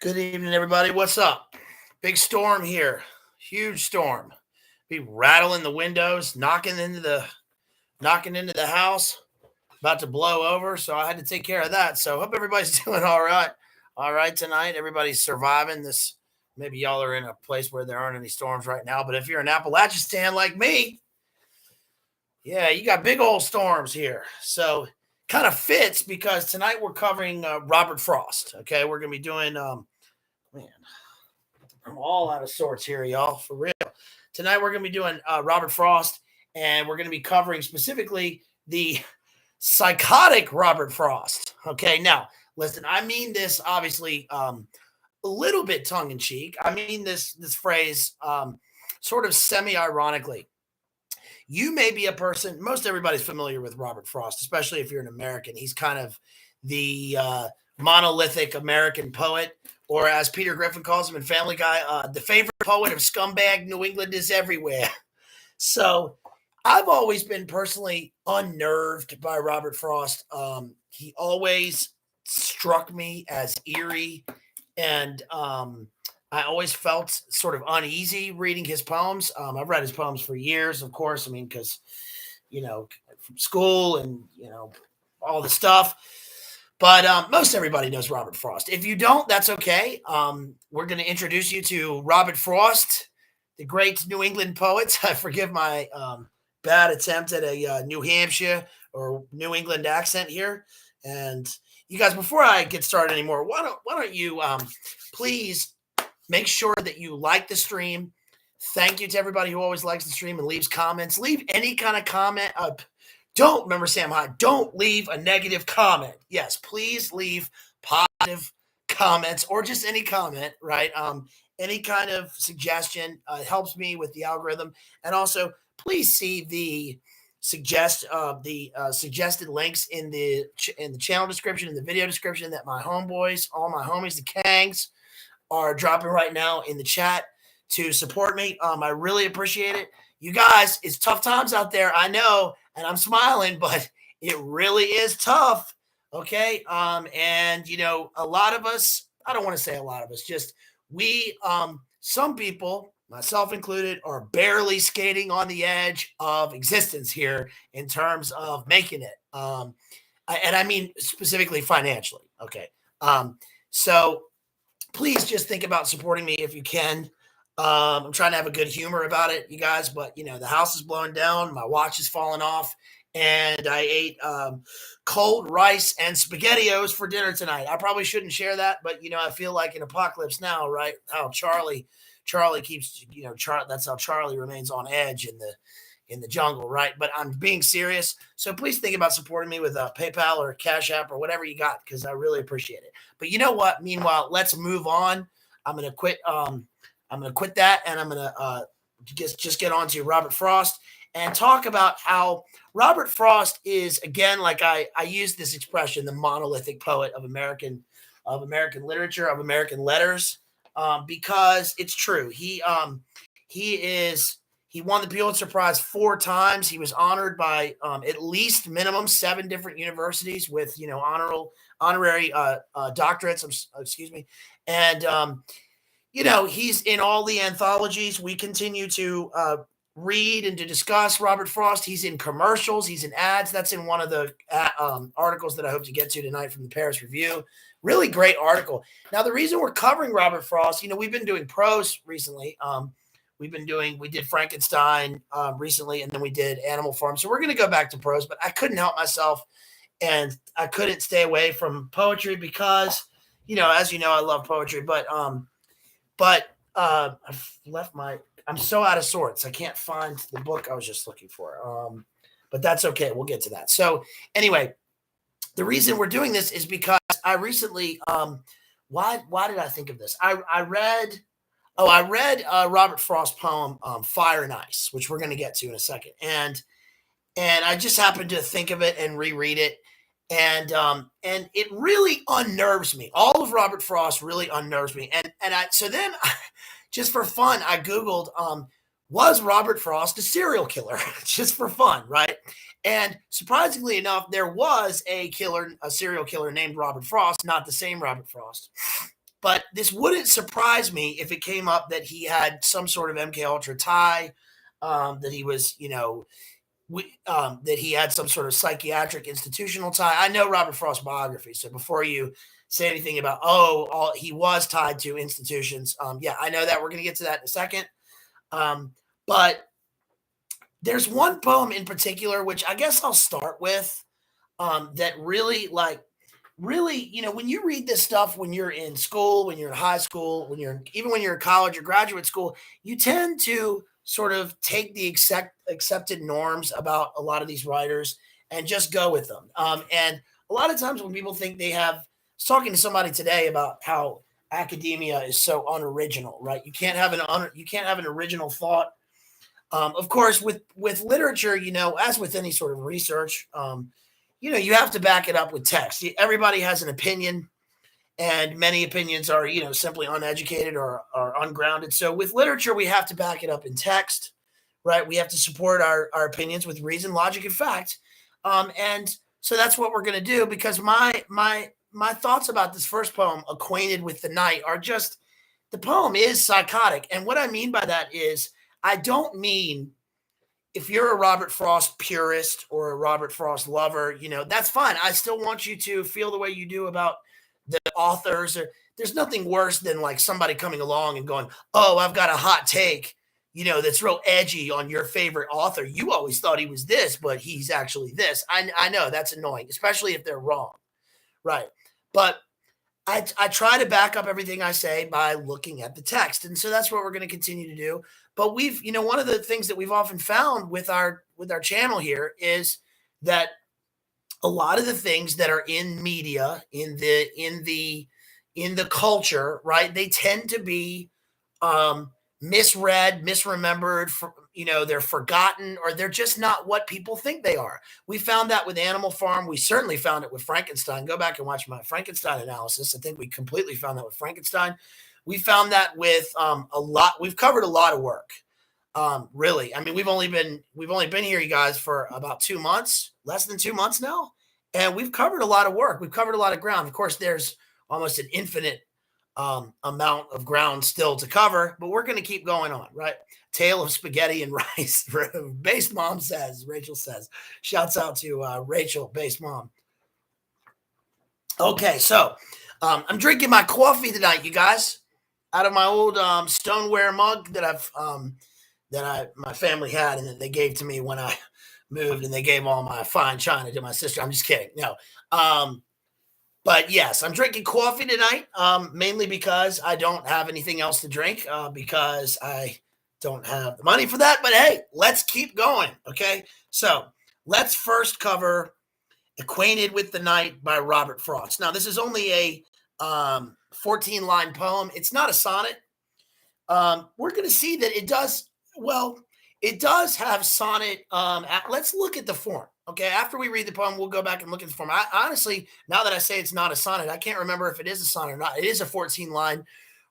Good evening, everybody. What's up? Big storm here. Huge storm. Be rattling the windows, knocking into the house, about to blow over. So I had to take care of that. So hope everybody's doing all right. All right tonight. Everybody's surviving this. Maybe y'all are in a place where there aren't any storms right now. But if you're in Appalachian like me, yeah, you got big old storms here. So kind of fits because tonight we're covering Robert Frost. Okay, we're gonna be doing man, I'm all out of sorts here, y'all, for real. Tonight we're going to be doing Robert Frost, and we're going to be covering specifically the psychotic Robert Frost. Okay, now listen, I mean this obviously a little bit tongue in cheek. I mean this phrase sort of semi-ironically. You may be a person. Most everybody's familiar with Robert Frost, especially if you're an American. He's kind of the monolithic American poet, or as Peter Griffin calls him in Family Guy, the favorite poet of scumbag New England is everywhere. So I've always been personally unnerved by Robert Frost. He always struck me as eerie, and I always felt sort of uneasy reading his poems. I've read his poems for years, of course. I mean, because, from school and, all the stuff. But most everybody knows Robert Frost. If you don't, that's okay. We're going to introduce you to Robert Frost, the great New England poet. I forgive my bad attempt at a New Hampshire or New England accent here. And you guys, before I get started anymore, why don't you please make sure that you like the stream. Thank you to everybody who always likes the stream and leaves comments. Leave any kind of comment up. Don't remember Sam Hyde. Don't leave a negative comment. Yes, please leave positive comments or just any comment, right? Any kind of suggestion helps me with the algorithm. And also, please see the suggested links in the channel description, in the video description that my homeboys, all my homies, the Kangs, are dropping right now in the chat to support me. I really appreciate it. You guys, it's tough times out there. I know. And I'm smiling, but it really is tough. Okay. And a lot of us, I don't want to say a lot of us, just we, some people, myself included, are barely skating on the edge of existence here in terms of making it. And I mean specifically financially. Okay. So please just think about supporting me if you can. I'm trying to have a good humor about it, you guys, but the house is blowing down, my watch is falling off, and I ate cold rice and SpaghettiOs for dinner tonight. I probably shouldn't share that, but I feel like in Apocalypse Now, right? How Charlie keeps, that's how Charlie remains on edge in the jungle, right? But I'm being serious, so please think about supporting me with a PayPal or a Cash App or whatever you got, because I really appreciate it. But you know what? Meanwhile, let's move on. I'm gonna quit. I'm going to quit that, and I'm going to just get on to Robert Frost and talk about how Robert Frost is, again, like I use this expression, the monolithic poet of American literature, of American letters, because it's true. He won the Pulitzer Prize 4 times. He was honored by at least minimum 7 different universities with honorary doctorates. Excuse me, and he's in all the anthologies. We continue to read and to discuss Robert Frost. He's in commercials. He's in ads. That's in one of the articles that I hope to get to tonight from the Paris Review. Really great article. Now, the reason we're covering Robert Frost, we've been doing prose recently. We did Frankenstein recently, and then we did Animal Farm. So we're going to go back to prose, but I couldn't help myself, and I couldn't stay away from poetry because, as you know, I love poetry, but I've left I'm so out of sorts. I can't find the book I was just looking for. But that's okay. We'll get to that. So anyway, the reason we're doing this is because I recently, why did I think of this? I read Robert Frost's poem, Fire and Ice, which we're going to get to in a second. And I just happened to think of it and reread it. And it really unnerves me. All of Robert Frost really unnerves me. So then just for fun, I Googled, was Robert Frost a serial killer? Just for fun, right? And surprisingly enough, there was a serial killer named Robert Frost, not the same Robert Frost. But this wouldn't surprise me if it came up that he had some sort of MK Ultra tie, that he was, that he had some sort of psychiatric institutional tie. I know Robert Frost's biography, so before you say anything about he was tied to institutions, yeah, I know that. We're going to get to that in a second. But there's one poem in particular, which I guess I'll start with, that really, when you read this stuff when you're in school, when you're in high school, even when you're in college or graduate school, you tend to sort of take the accepted norms about a lot of these writers and just go with them. And a lot of times when people think I was talking to somebody today about how academia is so unoriginal, right? You can't have an original thought. Of course, with literature, as with any sort of research, you have to back it up with text. Everybody has an opinion, and many opinions are, simply uneducated or ungrounded. So with literature, we have to back it up in text, right? We have to support our opinions with reason, logic, and fact. And so that's what we're going to do, because my thoughts about this first poem, Acquainted with the Night, are just, the poem is psychotic. And what I mean by that is, I don't mean, if you're a Robert Frost purist or a Robert Frost lover, that's fine. I still want you to feel the way you do about the authors. There's nothing worse than like somebody coming along and going, "Oh, I've got a hot take, that's real edgy on your favorite author. You always thought he was this, but he's actually this." I know that's annoying, especially if they're wrong. Right. But I try to back up everything I say by looking at the text. And so that's what we're going to continue to do. But one of the things that we've often found with our channel here is that a lot of the things that are in media, in the culture, right, they tend to be misread, misremembered, they're forgotten, or they're just not what people think they are. We found that with Animal Farm. We certainly found it with Frankenstein. Go back and watch my Frankenstein analysis. I think we completely found that with Frankenstein. We found that with a lot. We've covered a lot of work. Really. I mean, we've only been here, you guys, for about 2 months, less than 2 months now. And we've covered a lot of work. We've covered a lot of ground. Of course, there's almost an infinite amount of ground still to cover, but we're going to keep going on, right? Tale of Spaghetti and Rice. Based Mom says, Rachel says. Shouts out to Rachel, Based Mom. Okay, so I'm drinking my coffee tonight, you guys, out of my old stoneware mug that my family had, and that they gave to me when I moved, and they gave all my fine china to my sister. I'm just kidding. No. But yes, I'm drinking coffee tonight, mainly because I don't have anything else to drink, because I don't have the money for that. But hey, let's keep going. Okay. So let's first cover Acquainted with the Night by Robert Frost. Now, this is only a 14-line poem. It's not a sonnet. We're going to see that it does have sonnet. Let's look at the form. Okay, after we read the poem, we'll go back and look at the form. I honestly, now that I say it's not a sonnet, I can't remember if it is a sonnet or not. It is a 14-line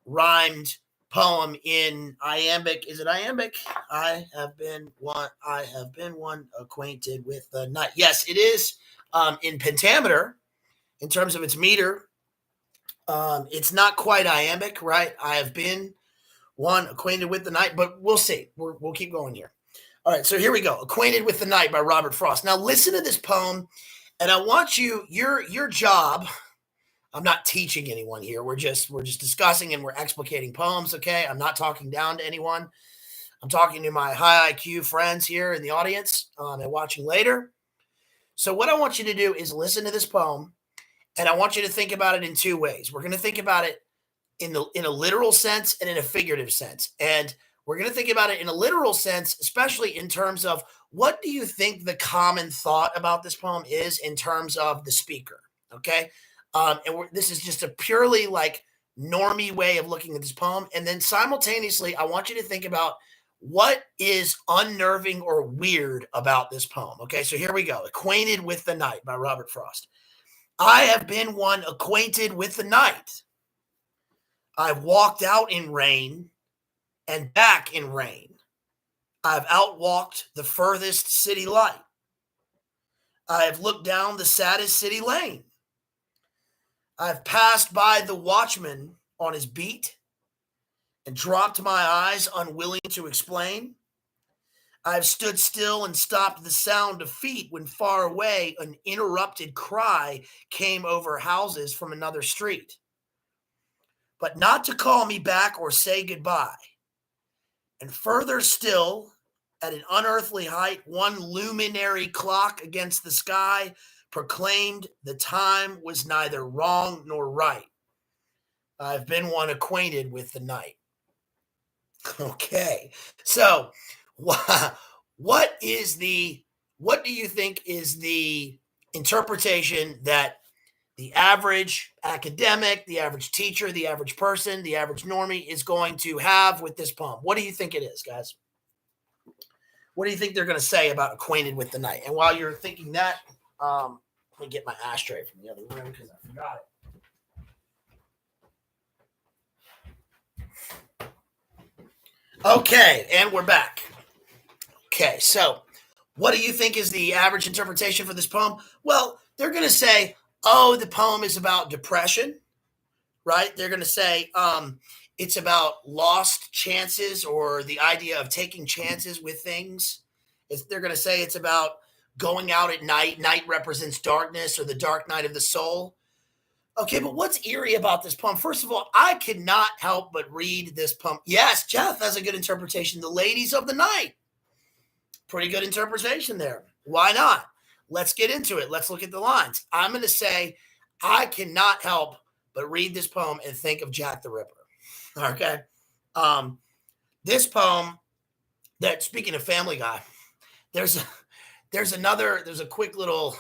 rhymed poem in iambic. Is it iambic? I have been one acquainted with the night. Yes, it is in pentameter in terms of its meter. It's not quite iambic, right? I have been one acquainted with the night, but we'll see. We'll keep going here. All right, so here we go. Acquainted with the Night by Robert Frost. Now listen to this poem, and I want your job. I'm not teaching anyone here. We're just discussing and we're explicating poems, okay? I'm not talking down to anyone. I'm talking to my high IQ friends here in the audience and watching later. So what I want you to do is listen to this poem, and I want you to think about it in two ways. We're going to think about it in a literal sense and in a figurative sense. And we're going to think about it in a literal sense, especially in terms of what do you think the common thought about this poem is in terms of the speaker, okay? This is just a purely like normie way of looking at this poem. And then simultaneously, I want you to think about what is unnerving or weird about this poem, okay? So here we go. Acquainted with the Night by Robert Frost. I have been one acquainted with the night. I've walked out in rain and back in rain. I've outwalked the furthest city light. I have looked down the saddest city lane. I've passed by the watchman on his beat and dropped my eyes, unwilling to explain. I've stood still and stopped the sound of feet when far away an interrupted cry came over houses from another street. But not to call me back or say goodbye. And further still, at an unearthly height, one luminary clock against the sky proclaimed the time was neither wrong nor right. I've been one acquainted with the night. Okay, so what do you think is the interpretation that the average academic, the average teacher, the average person, the average normie is going to have with this poem? What do you think it is, guys? What do you think they're going to say about Acquainted with the Night? And while you're thinking that, let me get my ashtray from the other room because I forgot it. Okay, and we're back. Okay, so what do you think is the average interpretation for this poem? Well, they're going to say, oh, the poem is about depression, right? They're going to say it's about lost chances or the idea of taking chances with things. They're going to say it's about going out at night. Night represents darkness or the dark night of the soul. Okay, but what's eerie about this poem? First of all, I cannot help but read this poem. Yes, Jeff has a good interpretation. The ladies of the night. Pretty good interpretation there. Why not? Let's get into it. Let's look at the lines. I'm going to say I cannot help but read this poem and think of Jack the Ripper. Okay. This poem that, speaking of Family Guy, there's a quick little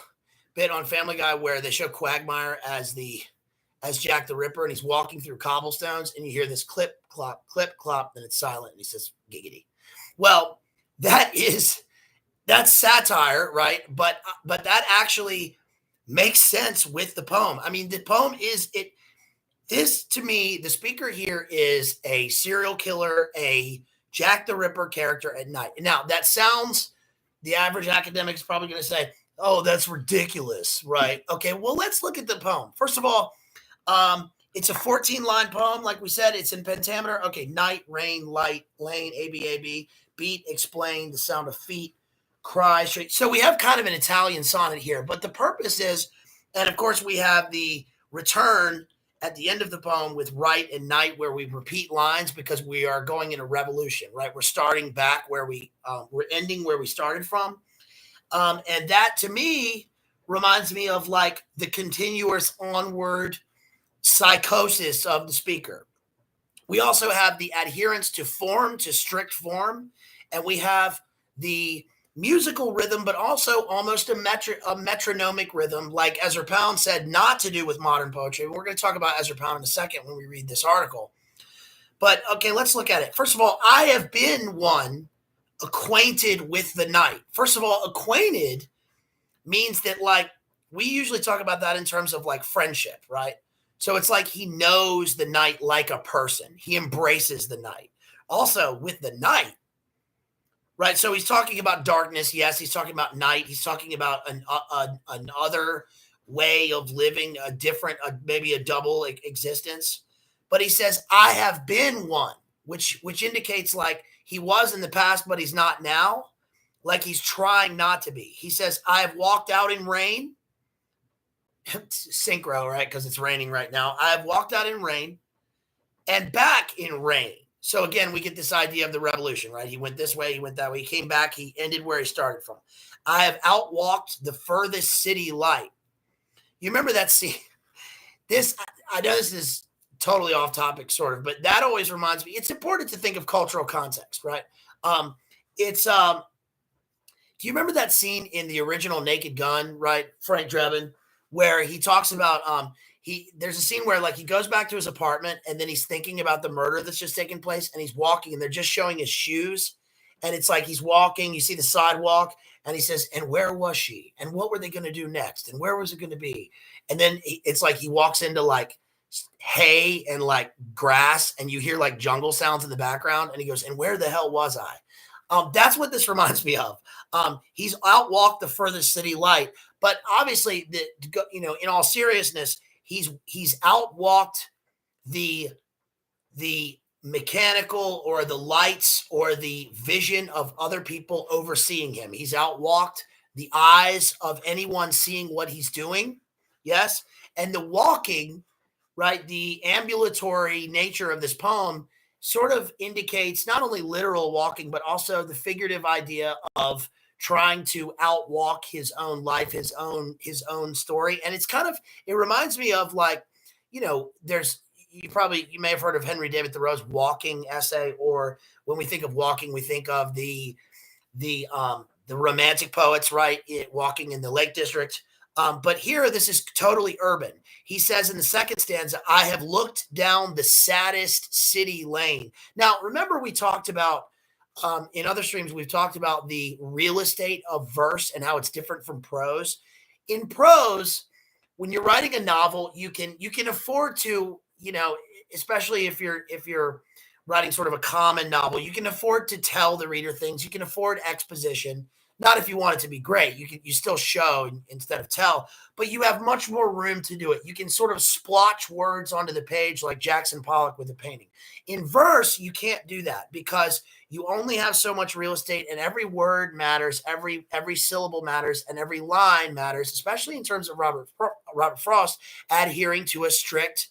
bit on Family Guy where they show Quagmire as Jack the Ripper, and he's walking through cobblestones, and you hear this clip, clop, then it's silent, and he says, giggity. Well, that's satire, right? But that actually makes sense with the poem. I mean, the poem is it. This, to me, the speaker here is a serial killer, a Jack the Ripper character at night. Now, that sounds, the average academic is probably going to say, oh, that's ridiculous, right? Okay, well, let's look at the poem. First of all, it's a 14-line poem. Like we said, it's in pentameter. Okay, night, rain, light, lane, A-B, beat, explain, the sound of feet, cry, straight. So we have kind of an Italian sonnet here, but the purpose is, and of course we have the return at the end of the poem with right and night, where we repeat lines because we are going in a revolution, right? We're starting back where we're ending where we started from. And that, to me, reminds me of like the continuous onward psychosis of the speaker. We also have the adherence to form, to strict form, and we have the musical rhythm, but also almost a metronomic rhythm, like Ezra Pound said not to do with modern poetry. We're going to talk about Ezra Pound in a second when we read this article. But okay, let's look at it. First of all, I have been one acquainted with the night. First of all, acquainted means that, like, we usually talk about that in terms of like friendship, right? So it's like he knows the night like a person. He embraces the night. Also, with the night, right? So he's talking about darkness. Yes, he's talking about night. He's talking about another way of living, a different, maybe a double existence. But he says, I have been one, which indicates like he was in the past, but he's not now. Like he's trying not to be. He says, I have walked out in rain. Synchro, right? Because it's raining right now. I have walked out in rain and back in rain. So again, we get this idea of the revolution, right? He went this way, he went that way, he came back, he ended where he started from. I have outwalked the furthest city light. You remember that scene? I know this is totally off topic, sort of, but that always reminds me, it's important to think of cultural context, right? Do you remember that scene in the original Naked Gun, right? Frank Drebin, where he talks about, there's a scene where like he goes back to his apartment and then he's thinking about the murder that's just taken place, and he's walking and they're just showing his shoes. And it's like he's walking, you see the sidewalk, and he says, and where was she? And what were they going to do next? And where was it going to be? And then it's like he walks into like hay and like grass, and you hear like jungle sounds in the background. And he goes, and where the hell was I? That's what this reminds me of. He's outwalked the furthest city light, but obviously, in all seriousness, he's outwalked the the mechanical or the lights or the vision of other people overseeing him. He's outwalked the eyes of anyone seeing what he's doing. Yes. And the walking, right, the ambulatory nature of this poem sort of indicates not only literal walking, but also the figurative idea of trying to outwalk his own life, his own story. And it's kind of, it reminds me of like, there's, you may have heard of Henry David Thoreau's walking essay, or when we think of walking, we think of the romantic poets, right? Walking in the Lake District. But here, this is totally urban. He says in the second stanza, I have looked down the saddest city lane. Now, remember, we talked about in other streams, we've talked about the real estate of verse and how it's different from prose. In prose, when you're writing a novel, you can afford to, especially if you're writing sort of a common novel, you can afford to tell the reader things. You can afford exposition. Not if you want it to be great. You still show instead of tell, but you have much more room to do it. You can sort of splotch words onto the page like Jackson Pollock with a painting. In verse, you can't do that because you only have so much real estate, and every word matters, every syllable matters, and every line matters, especially in terms of Robert Frost adhering to a strict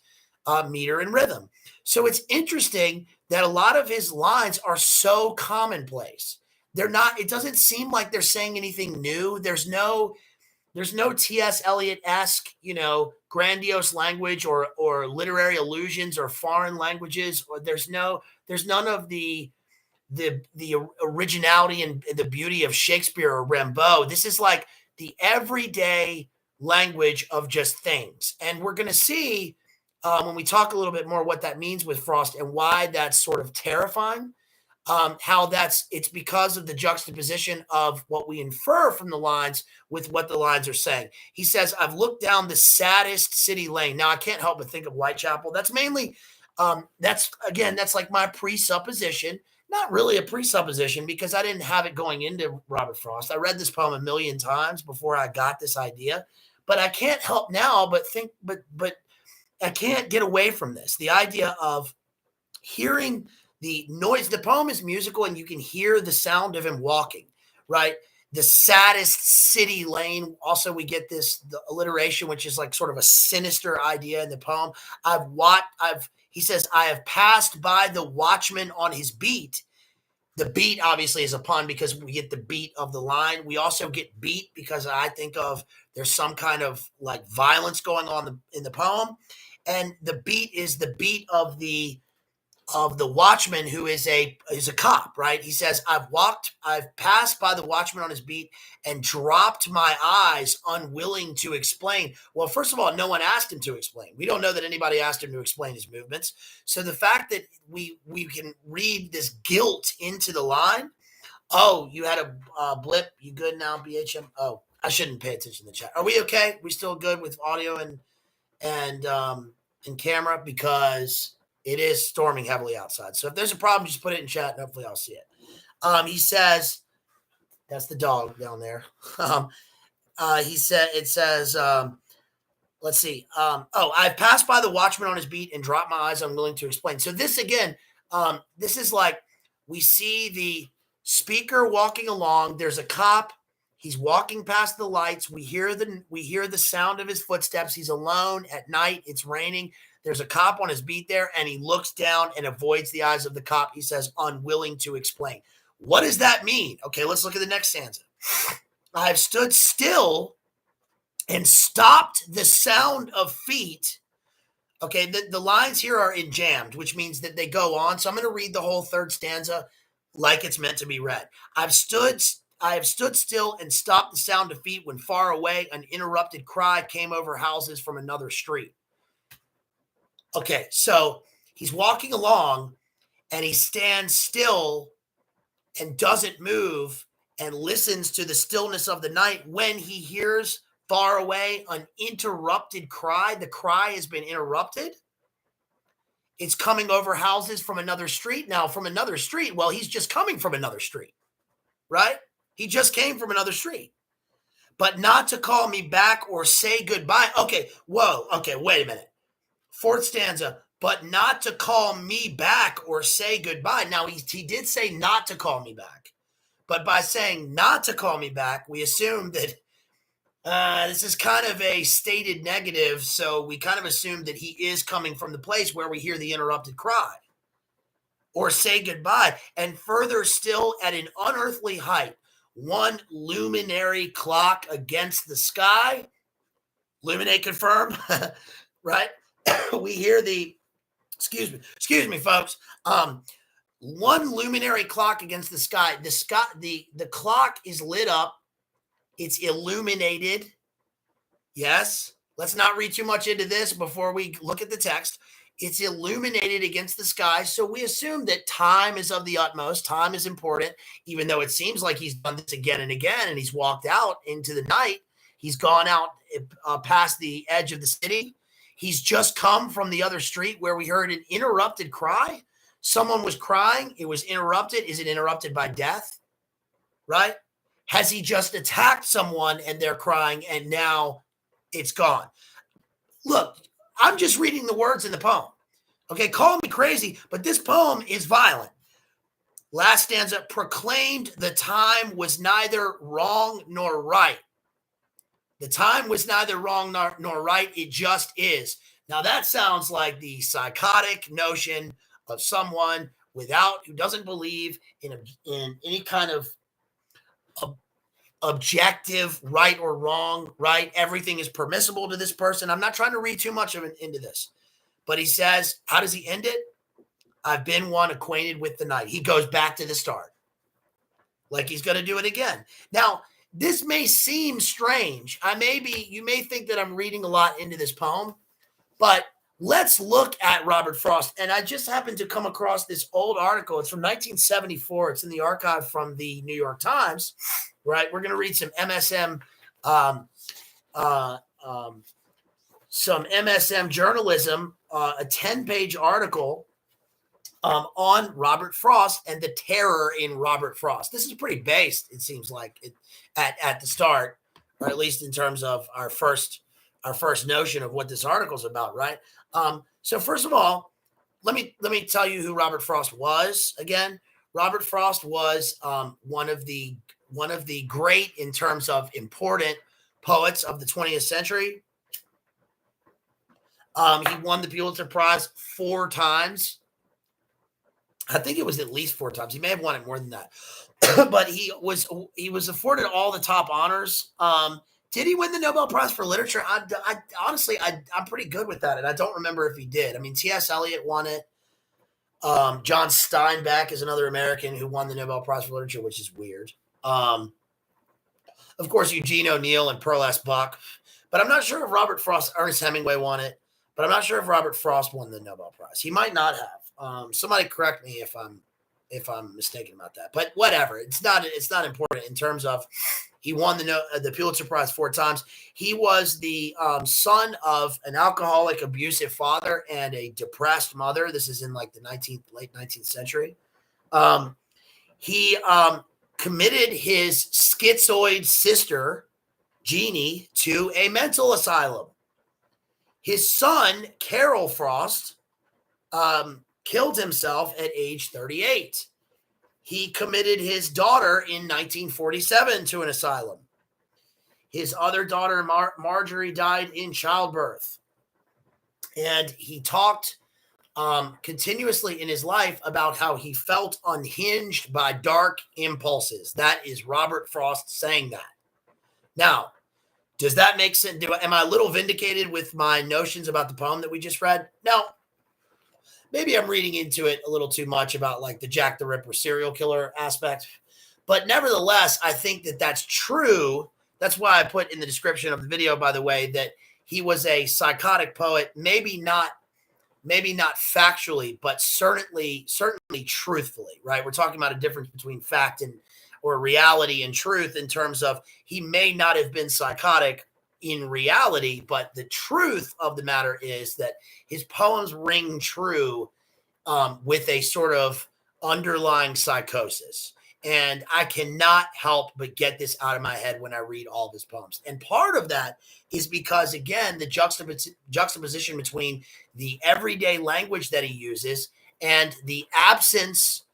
meter and rhythm. So it's interesting that a lot of his lines are so commonplace. They're not, it doesn't seem like they're saying anything new. There's no T.S. Eliot-esque, grandiose language or literary allusions or foreign languages, or there's none of the originality and the beauty of Shakespeare or Rimbaud. This is like the everyday language of just things. And we're going to see when we talk a little bit more what that means with Frost and why that's sort of terrifying. How it's because of the juxtaposition of what we infer from the lines with what the lines are saying. He says, I've looked down the saddest city lane. Now, I can't help but think of Whitechapel. That's mainly, that's like my presupposition. Not really a presupposition because I didn't have it going into Robert Frost. I read this poem a million times before I got this idea, but I can't help now but think, but I can't get away from this. The idea of hearing the noise. The poem is musical and you can hear the sound of him walking, right? The saddest city lane. Also, we get the alliteration, which is like sort of a sinister idea in the poem. He says, I have passed by the watchman on his beat. The beat obviously is a pun because we get the beat of the line. We also get beat because I think of there's some kind of like violence going on in the poem. And the beat is the beat of the watchman who is a cop, right? He says, I've passed by the watchman on his beat and dropped my eyes, unwilling to explain. Well, first of all, no one asked him to explain. We don't know that anybody asked him to explain his movements. So the fact that we can read this guilt into the line. Oh, you had a blip. You good now, BHM? Oh, I shouldn't pay attention to the chat. Are we okay? We still good with audio and camera? Because it is storming heavily outside. So if there's a problem, just put it in chat and hopefully I'll see it. He says, that's the dog down there. It says, let's see. I've passed by the watchman on his beat and dropped my eyes, unwilling to explain. So this again, this is like we see the speaker walking along. There's a cop. He's walking past the lights. We hear the sound of his footsteps. He's alone at night. It's raining. There's a cop on his beat there, and he looks down and avoids the eyes of the cop. He says, unwilling to explain. What does that mean? Okay, let's look at the next stanza. I've stood still and stopped the sound of feet. Okay, the lines here are in jammed, which means that they go on. So I'm going to read the whole third stanza like it's meant to be read. I have stood still and stopped the sound of feet when far away an interrupted cry came over houses from another street. Okay, so he's walking along and he stands still and doesn't move and listens to the stillness of the night when he hears far away an interrupted cry. The cry has been interrupted. It's coming over houses from another street. Now, from another street, well, he's just coming from another street, right? He just came from another street. But not to call me back or say goodbye. Okay, whoa, okay, wait a minute. Fourth stanza, but not to call me back or say goodbye. Now, he did say not to call me back, but by saying not to call me back, we assume that this is kind of a stated negative. So we kind of assume that he is coming from the place where we hear the interrupted cry or say goodbye. And further still, at an unearthly height, one luminary clock against the sky. Luminate confirm, right? We hear the, excuse me, folks. One luminary clock against the sky. The clock is lit up. It's illuminated. Yes. Let's not read too much into this before we look at the text. It's illuminated against the sky. So we assume that time is of the utmost. Time is important, even though it seems like he's done this again and again, and he's walked out into the night. He's gone out past the edge of the city. He's just come from the other street where we heard an interrupted cry. Someone was crying. It was interrupted. Is it interrupted by death? Right? Has he just attacked someone and they're crying and now it's gone? Look, I'm just reading the words in the poem. Okay, call me crazy, but this poem is violent. Last stanza, proclaimed the time was neither wrong nor right. The time was neither wrong nor right. It just is. Now that sounds like the psychotic notion of someone who doesn't believe in any kind of objective right or wrong, right? Everything is permissible to this person. I'm not trying to read too much of it into this, but he says, how does he end it? I've been one acquainted with the night. He goes back to the start, like he's going to do it again. Now, this may seem strange. You may think that I'm reading a lot into this poem, but let's look at Robert Frost. And I just happened to come across this old article. It's from 1974. It's in the archive from the New York Times, right? We're going to read some MSM journalism, a 10-page article on Robert Frost and the terror in Robert Frost. This is pretty based, it seems like, at the start, or at least in terms of our first notion of what this article is about, right? So first of all, let me tell you who Robert Frost was again. Robert Frost was one of the great, in terms of important, poets of the 20th century. He won the Pulitzer Prize 4 times. I think it was at least 4 times. He may have won it more than that, but he was afforded all the top honors. Did he win the Nobel Prize for Literature? I honestly, I'm pretty good with that, and I don't remember if he did. I mean, T.S. Eliot won it. John Steinbeck is another American who won the Nobel Prize for Literature, which is weird. Of course, Eugene O'Neill and Pearl S. Buck, but I'm not sure if Ernest Hemingway won it, but I'm not sure if Robert Frost won the Nobel Prize. He might not have. Somebody correct me if I'm mistaken about that, but whatever. It's not important in terms of he won the Pulitzer Prize 4 times. He was the son of an alcoholic, abusive father and a depressed mother. This is in like the late 19th century. He committed his schizoid sister, Jeannie, to a mental asylum. His son, Carol Frost, killed himself at age 38. He committed his daughter in 1947 to an asylum. His other daughter, Marjorie, died in childbirth. And he talked continuously in his life about how he felt unhinged by dark impulses. That is Robert Frost saying that. Now, does that make sense? Am I a little vindicated with my notions about the poem that we just read? No. Maybe I'm reading into it a little too much about like the Jack the Ripper serial killer aspect. But nevertheless, I think that that's true. That's why I put in the description of the video, by the way, that he was a psychotic poet, maybe not factually, but certainly truthfully, right? We're talking about a difference between fact or reality and truth, in terms of he may not have been psychotic in reality, but the truth of the matter is that his poems ring true with a sort of underlying psychosis. And I cannot help but get this out of my head when I read all of his poems. And part of that is because, again, the juxtaposition between the everyday language that he uses and the absence.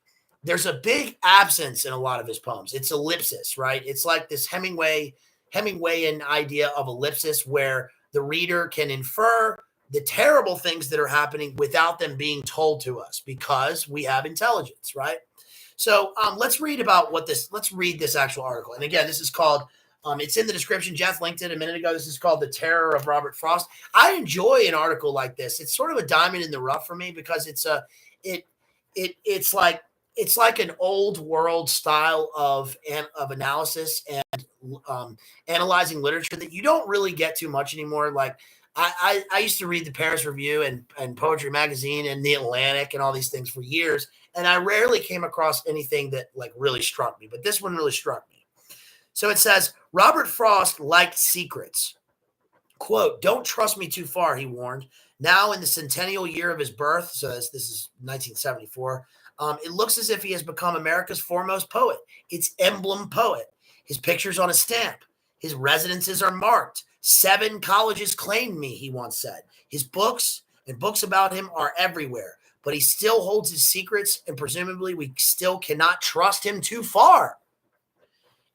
There's a big absence in a lot of his poems. It's ellipsis, right? It's like this Hemingwayan idea of ellipsis where the reader can infer the terrible things that are happening without them being told to us because we have intelligence, right? So let's read this actual article. And again, this is called, it's in the description. Jeff linked it a minute ago. This is called The Terror of Robert Frost. I enjoy an article like this. It's sort of a diamond in the rough for me because it's like an old world style of analysis and analyzing literature that you don't really get too much anymore. Like I used to read the Paris Review and Poetry Magazine and the Atlantic and all these things for years. And I rarely came across anything that like really struck me, but this one really struck me. So it says, Robert Frost liked secrets. Quote, "Don't trust me too far," he warned. Now in the centennial year of his birth, so this is 1974, it looks as if he has become America's foremost poet, its emblem poet. His picture's on a stamp. His residences are marked. 7 colleges claimed me, he once said. His books and books about him are everywhere, but he still holds his secrets, and presumably we still cannot trust him too far.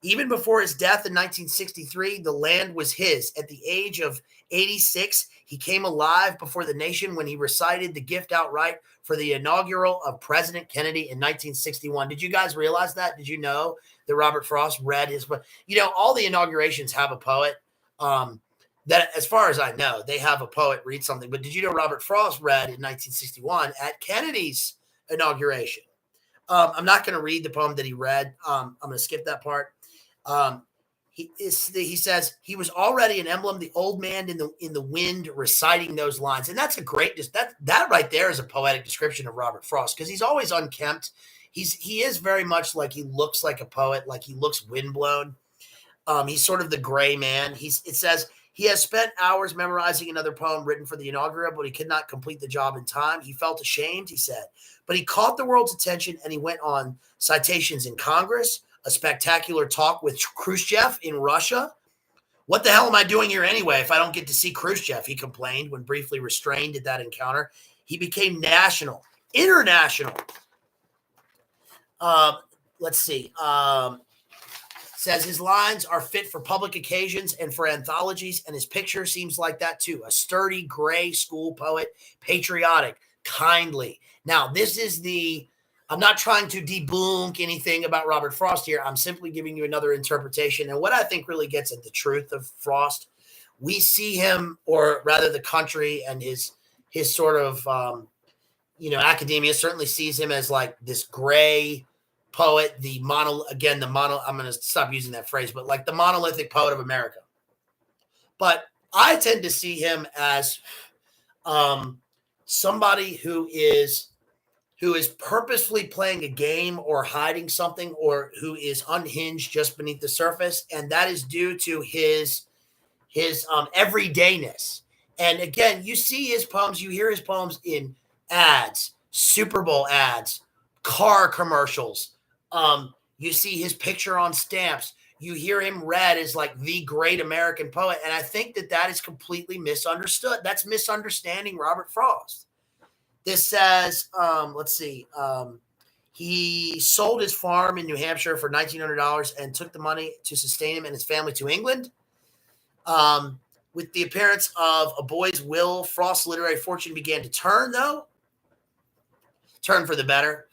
Even before his death in 1963, the land was his. At the age of 86, he came alive before the nation when he recited the gift outright for the inaugural of President Kennedy in 1961. Did you guys realize that? Did you know that Robert Frost read his book? You know, all the inaugurations have a poet. That, as far as I know, they have a poet read something. But did you know Robert Frost read in 1961 at Kennedy's inauguration? I'm not going to read the poem that he read. I'm going to skip that part. He says he was already an emblem, the old man in the wind reciting those lines. And that's a great, that right there is a poetic description of Robert Frost because he's always unkempt. He is very much like he looks like a poet, like he looks windblown. He's sort of the gray man. It says he has spent hours memorizing another poem written for the inaugural, but he could not complete the job in time. He felt ashamed, he said, but he caught the world's attention and he went on citations in Congress, a spectacular talk with Khrushchev in Russia. What the hell am I doing here anyway if I don't get to see Khrushchev, he complained when briefly restrained at that encounter. He became national, international. Let's see. Says his lines are fit for public occasions and for anthologies, and his picture seems like that too. A sturdy gray school poet, patriotic, kindly. Now, I'm not trying to debunk anything about Robert Frost here. I'm simply giving you another interpretation. And what I think really gets at the truth of Frost, we see him, or rather the country and his sort of, academia certainly sees him as like this gray poet, I'm going to stop using that phrase, but like the monolithic poet of America. But I tend to see him as somebody who is purposefully playing a game or hiding something, or who is unhinged just beneath the surface. And that is due to his everydayness. And again, you see his poems, you hear his poems in ads, Super Bowl ads, car commercials. You see his picture on stamps. You hear him read as like the great American poet. And I think that is completely misunderstood. That's misunderstanding Robert Frost. This says, let's see. He sold his farm in New Hampshire for $1,900 and took the money to sustain him and his family to England. With the appearance of A Boy's Will, Frost's literary fortune began to turn for the better.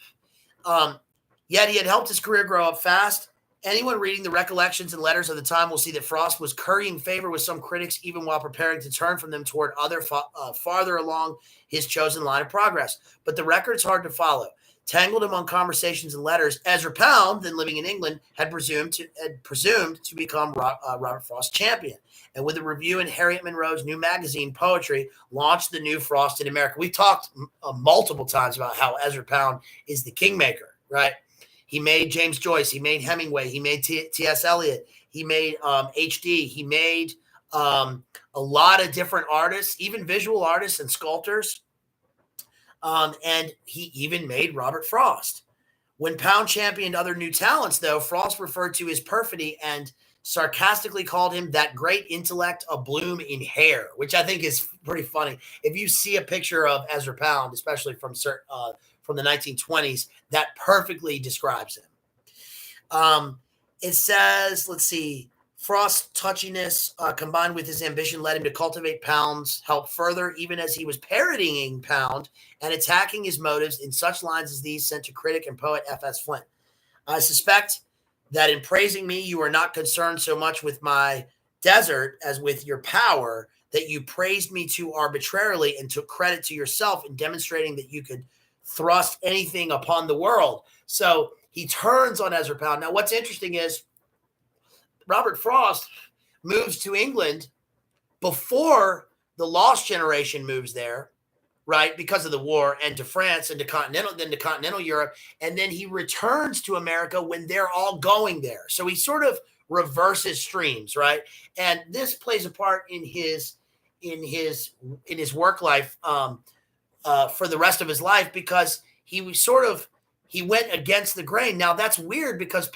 Yet he had helped his career grow up fast. Anyone reading the recollections and letters of the time will see that Frost was currying favor with some critics, even while preparing to turn from them toward other farther along his chosen line of progress. But the record's hard to follow. Tangled among conversations and letters, Ezra Pound, then living in England, had presumed to become Robert Frost's champion. And with a review in Harriet Monroe's new magazine, Poetry, launched the new Frost in America. We talked multiple times about how Ezra Pound is the kingmaker, right? He made James Joyce. He made Hemingway. He made T.S. Eliot. He made H.D. He made a lot of different artists, even visual artists and sculptors. And he even made Robert Frost. When Pound championed other new talents, though, Frost referred to his perfidy and sarcastically called him that great intellect a bloom in hair, which I think is pretty funny. If you see a picture of Ezra Pound, especially from the 1920s, that perfectly describes him. It says, let's see, Frost's touchiness combined with his ambition led him to cultivate Pound's help further, even as he was parodying Pound and attacking his motives in such lines as these sent to critic and poet F.S. Flint. I suspect that in praising me, you are not concerned so much with my desert as with your power, that you praised me too arbitrarily and took credit to yourself in demonstrating that you could thrust anything upon the world. So he turns on Ezra Pound. Now, what's interesting is Robert Frost moves to England before the Lost Generation moves there, right, because of the war, and to France and to continental Europe, and then he returns to America when they're all going there. So he sort of reverses streams, right? And this plays a part in his work life for the rest of his life, because he went against the grain. Now that's weird because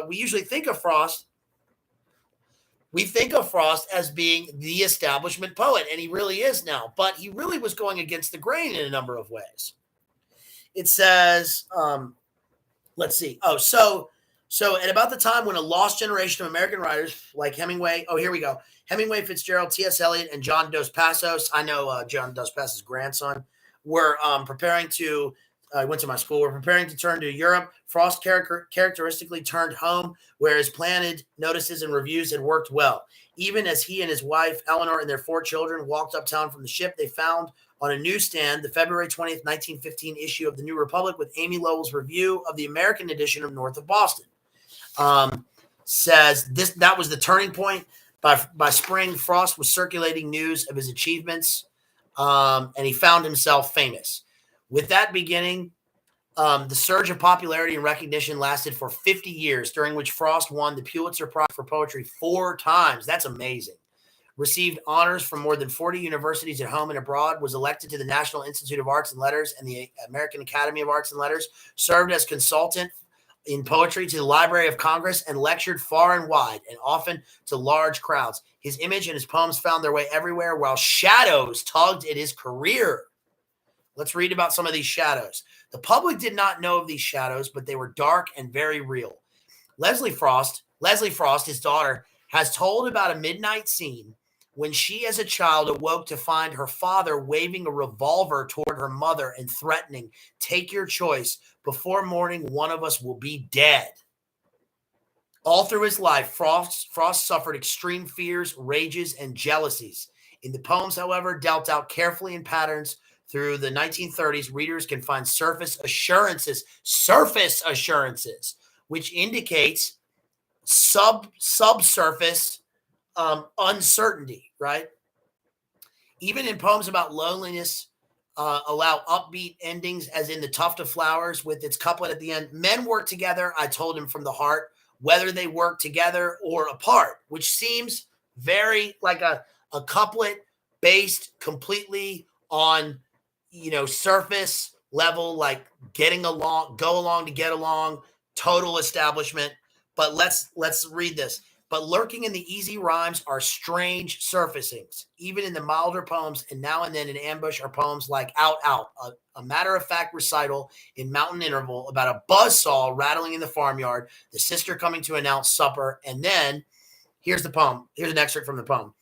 we usually think of Frost. We think of Frost as being the establishment poet, and he really is now, but he really was going against the grain in a number of ways. It says, let's see. So at about the time when a lost generation of American writers like Hemingway, here we go. Hemingway, Fitzgerald, T.S. Eliot, and John Dos Passos, I know John Dos Passos' grandson, were preparing to went to my school. We're preparing to turn to Europe. Frost characteristically turned home, where his planted notices and reviews had worked well. Even as he and his wife, Eleanor, and their 4 children walked uptown from the ship, they found on a newsstand the February 20th, 1915 issue of the New Republic with Amy Lowell's review of the American edition of North of Boston. Says that was the turning point. By spring, Frost was circulating news of his achievements, and he found himself famous. With that beginning, the surge of popularity and recognition lasted for 50 years, during which Frost won the Pulitzer Prize for Poetry 4 times. That's amazing. Received honors from more than 40 universities at home and abroad, was elected to the National Institute of Arts and Letters and the American Academy of Arts and Letters, served as consultant in poetry to the Library of Congress, and lectured far and wide and often to large crowds. His image and his poems found their way everywhere, while shadows tugged at his career. Let's read about some of these shadows. The public did not know of these shadows, but they were dark and very real. Leslie Frost, his daughter, has told about a midnight scene when she as a child awoke to find her father waving a revolver toward her mother and threatening, "Take your choice. Before morning, one of us will be dead." All through his life, Frost suffered extreme fears, rages, and jealousies. In the poems, however, dealt out carefully in patterns, through the 1930s, readers can find surface assurances, which indicates subsurface uncertainty, right? Even in poems about loneliness, allow upbeat endings, as in The Tuft of Flowers with its couplet at the end. Men work together, I told him from the heart, whether they work together or apart, which seems very like a couplet based completely on, surface level, like getting along, go along to get along, total establishment. But let's read this. But lurking in the easy rhymes are strange surfacings. Even in the milder poems, and now and then in ambush, are poems like Out, Out, a matter-of-fact recital in Mountain Interval about a buzzsaw rattling in the farmyard, the sister coming to announce supper, and then, here's the poem. Here's an excerpt from the poem.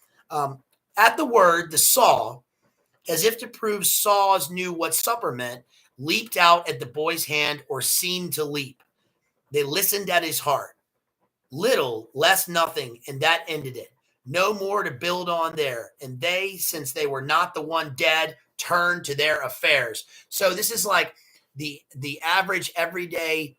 At the word, the saw, as if to prove saws knew what supper meant, leaped out at the boy's hand, or seemed to leap. They listened at his heart. Little, less nothing, and that ended it. No more to build on there. And they, since they were not the one dead, turned to their affairs. So this is like the average everyday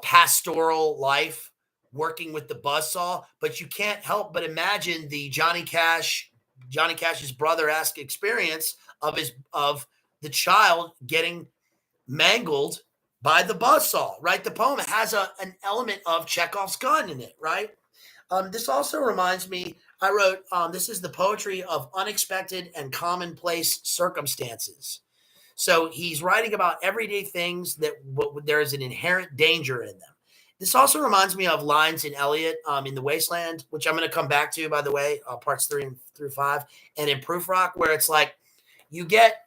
pastoral life, working with the buzzsaw. But you can't help but imagine the Johnny Cash's brother-esque experience of the child getting mangled by the buzzsaw, right? The poem has an element of Chekhov's gun in it, right? This also reminds me, I wrote, this is the poetry of unexpected and commonplace circumstances. So he's writing about everyday things that there is an inherent danger in them. This also reminds me of lines in Eliot in The Wasteland, which I'm going to come back to, by the way, parts 3 through 5, and in Proof Rock, where it's like you get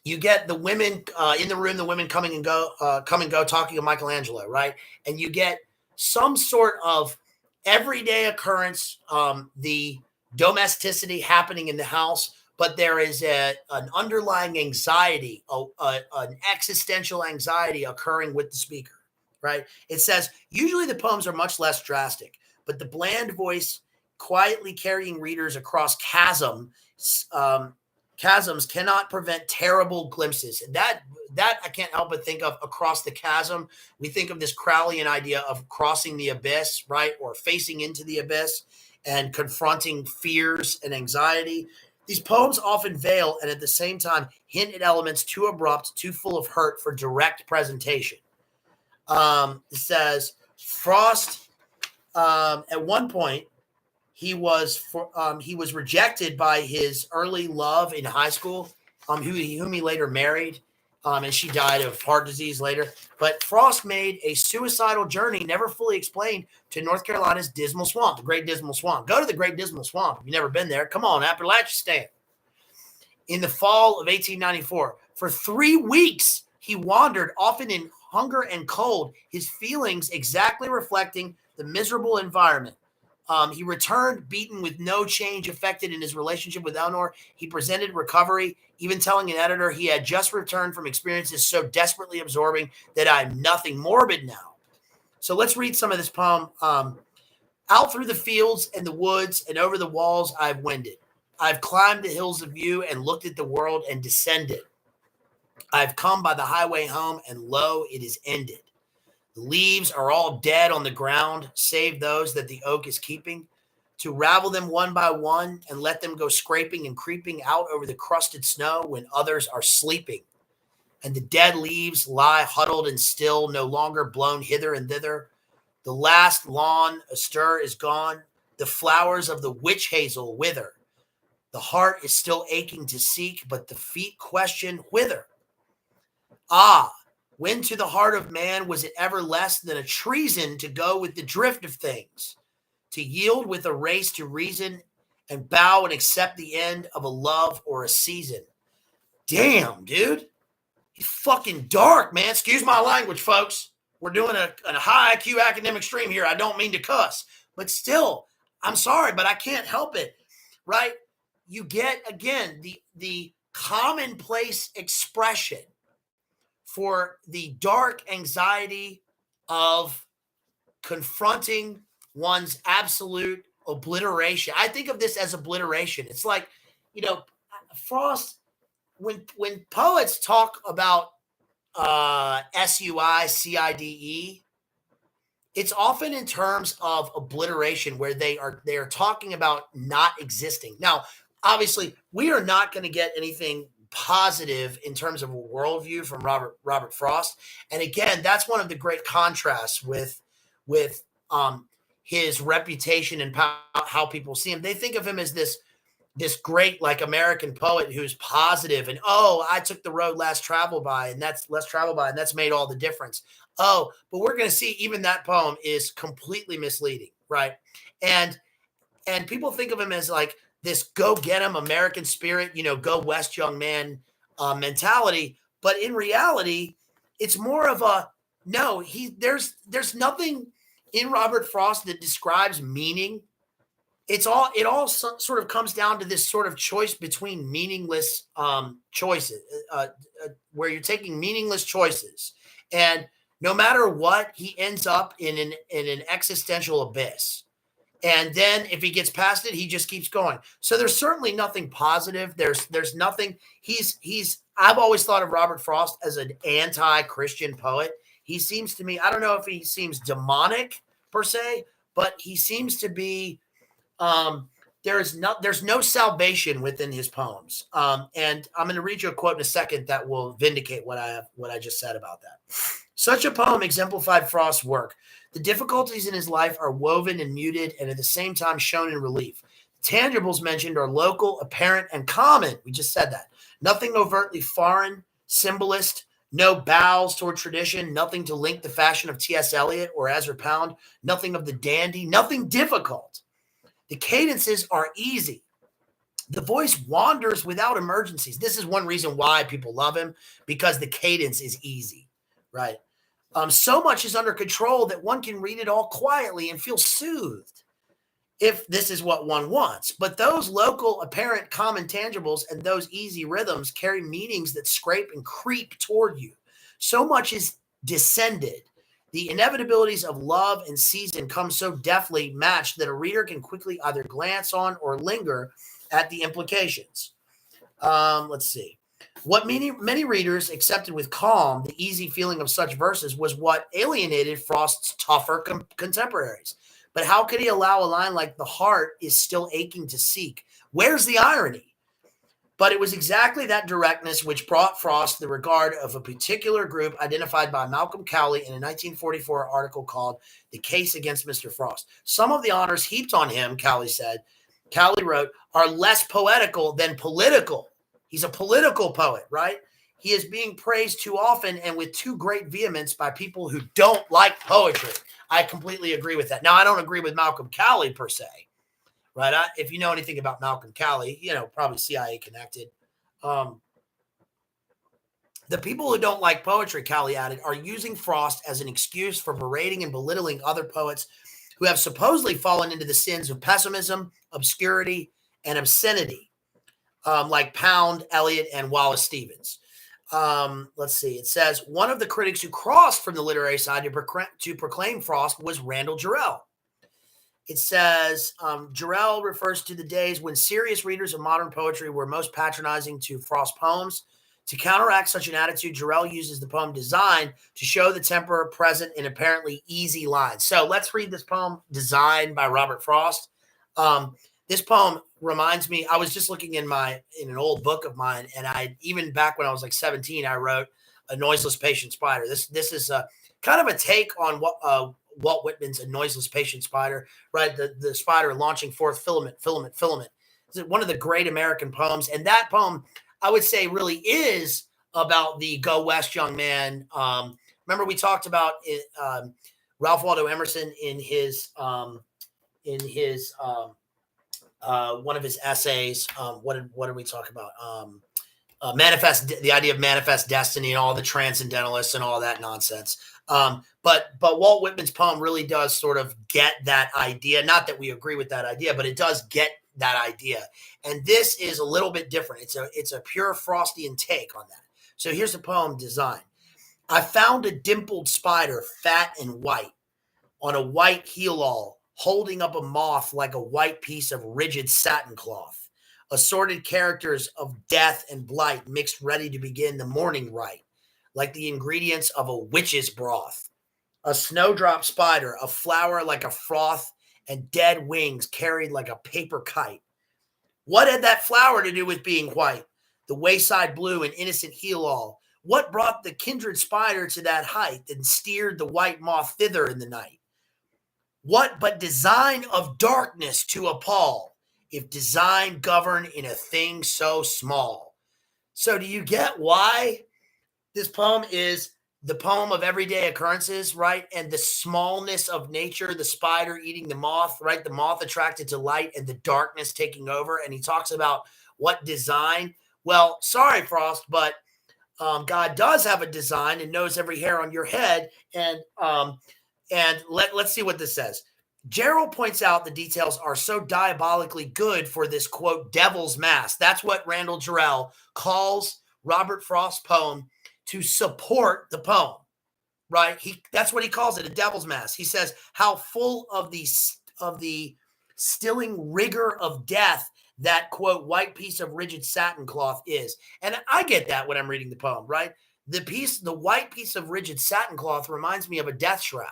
the women in the room, the women come and go talking to Michelangelo, right? And you get some sort of everyday occurrence, the domesticity happening in the house, but there is an underlying anxiety, an existential anxiety occurring with the speaker, right? It says, usually the poems are much less drastic, but the bland voice quietly carrying readers across chasms cannot prevent terrible glimpses. And that I can't help but think of across the chasm. We think of this Crowleyan idea of crossing the abyss, right? Or facing into the abyss and confronting fears and anxiety. These poems often veil and at the same time hint at elements too abrupt, too full of hurt for direct presentation. It says Frost, at one point, he was rejected by his early love in high school, whom he later married, and she died of heart disease later. But Frost made a suicidal journey, never fully explained, to North Carolina's Dismal Swamp, the Great Dismal Swamp. Go to the Great Dismal Swamp if you've never been there. Come on, Appalachian. In the fall of 1894, for 3 weeks, he wandered, often in hunger and cold, his feelings exactly reflecting the miserable environment. He returned beaten with no change affected in his relationship with Eleanor. He presented recovery, even telling an editor he had just returned from experiences so desperately absorbing that I'm nothing morbid now. So let's read some of this poem. Out through the fields and the woods and over the walls I've wended. I've climbed the hills of view and looked at the world and descended. I've come by the highway home and lo, it is ended. The leaves are all dead on the ground, save those that the oak is keeping, to ravel them one by one and let them go scraping and creeping out over the crusted snow when others are sleeping. And the dead leaves lie huddled and still, no longer blown hither and thither. The last lawn astir is gone. The flowers of the witch hazel wither. The heart is still aching to seek, but the feet question whither. Ah, when to the heart of man was it ever less than a treason to go with the drift of things, to yield with a race to reason and bow and accept the end of a love or a season? Damn, dude. He's fucking dark, man. Excuse my language, folks. We're doing a high IQ academic stream here. I don't mean to cuss, but still, I'm sorry, but I can't help it, right? You get, again, the commonplace expression for the dark anxiety of confronting one's absolute obliteration. I think of this as obliteration. It's like, Frost, when poets talk about suicide, it's often in terms of obliteration, where they are talking about not existing. Now, obviously, we are not going to get anything positive in terms of a worldview from Robert Frost. And again, that's one of the great contrasts with his reputation and how people see him. They think of him as this great, like, American poet who's positive and, I took the road less traveled by, and that's made all the difference. But we're going to see even that poem is completely misleading, right? And people think of him as like this go get him American spirit, go west, young man mentality. But in reality, it's more of a no. There's nothing in Robert Frost that describes meaning. It all sort of comes down to this sort of choice between meaningless choices, where you're taking meaningless choices, and no matter what, he ends up in an existential abyss. And then if he gets past it, he just keeps going. So there's certainly nothing positive. There's nothing. I've always thought of Robert Frost as an anti-Christian poet. He seems to me, I don't know if he seems demonic per se, but he seems to be, there's no salvation within his poems. And I'm going to read you a quote in a second that will vindicate what I just said about that. Such a poem exemplified Frost's work. The difficulties in his life are woven and muted and at the same time shown in relief. Tangibles mentioned are local, apparent, and common. We just said that. Nothing overtly foreign, symbolist, no bows toward tradition, nothing to link the fashion of T.S. Eliot or Ezra Pound, nothing of the dandy, nothing difficult. The cadences are easy. The voice wanders without emergencies. This is one reason why people love him, because the cadence is easy, right? So much is under control that one can read it all quietly and feel soothed, if this is what one wants. But those local, apparent, common tangibles and those easy rhythms carry meanings that scrape and creep toward you. So much is descended. The inevitabilities of love and season come so deftly matched that a reader can quickly either glance on or linger at the implications. Let's see. What many readers accepted with calm, the easy feeling of such verses, was what alienated Frost's tougher contemporaries. But how could he allow a line like "the heart is still aching to seek"? Where's the irony? But it was exactly that directness which brought Frost the regard of a particular group identified by Malcolm Cowley in a 1944 article called "The Case Against Mr. Frost." Some of the honors heaped on him, Cowley said, Cowley wrote, are less poetical than political. He's a political poet, right? He is being praised too often and with too great vehemence by people who don't like poetry. I completely agree with that. Now, I don't agree with Malcolm Cowley per se, right? If you know anything about Malcolm Cowley, probably CIA connected. The people who don't like poetry, Cowley added, are using Frost as an excuse for berating and belittling other poets who have supposedly fallen into the sins of pessimism, obscurity, and obscenity, like Pound, Eliot, and Wallace Stevens. Let's see. It says, one of the critics who crossed from the literary side to proclaim Frost was Randall Jarrell. It says, Jarrell refers to the days when serious readers of modern poetry were most patronizing to Frost poems. To counteract such an attitude, Jarrell uses the poem Design to show the temper present in apparently easy lines. So let's read this poem, Design by Robert Frost. This poem reminds me, I was just looking in an old book of mine, and even back when I was like 17, I wrote A Noiseless Patient Spider. This is a kind of a take on what Walt Whitman's A Noiseless Patient Spider, right? The spider launching forth filament. It's one of the great American poems. And that poem, I would say, really is about the Go West young man. Remember we talked about it, Ralph Waldo Emerson in his one of his essays. What did we talk about? The idea of manifest destiny and all the transcendentalists and all that nonsense. But Walt Whitman's poem really does sort of get that idea. Not that we agree with that idea, but it does get that idea. And this is a little bit different. It's a pure Frostian take on that. So here's the poem Design. I found a dimpled spider, fat and white, on a white heel-all, holding up a moth like a white piece of rigid satin cloth. Assorted characters of death and blight mixed ready to begin the morning rite, like the ingredients of a witch's broth. A snowdrop spider, a flower like a froth, and dead wings carried like a paper kite. What had that flower to do with being white? The wayside blue and innocent heel-all. What brought the kindred spider to that height and steered the white moth thither in the night? What but design of darkness to appall, if design govern in a thing so small? So do you get why this poem is the poem of everyday occurrences, right? And the smallness of nature, the spider eating the moth, right? The moth attracted to light and the darkness taking over. And he talks about what design. Well, sorry, Frost, but God does have a design and knows every hair on your head. And let's see what this says. Gerald points out the details are so diabolically good for this, quote, devil's mask. That's what Randall Jarrell calls Robert Frost's poem to support the poem, right? That's what he calls it, a devil's mask. He says how full of the stilling rigor of death that, quote, white piece of rigid satin cloth is. And I get that when I'm reading the poem, right? The white piece of rigid satin cloth reminds me of a death shroud.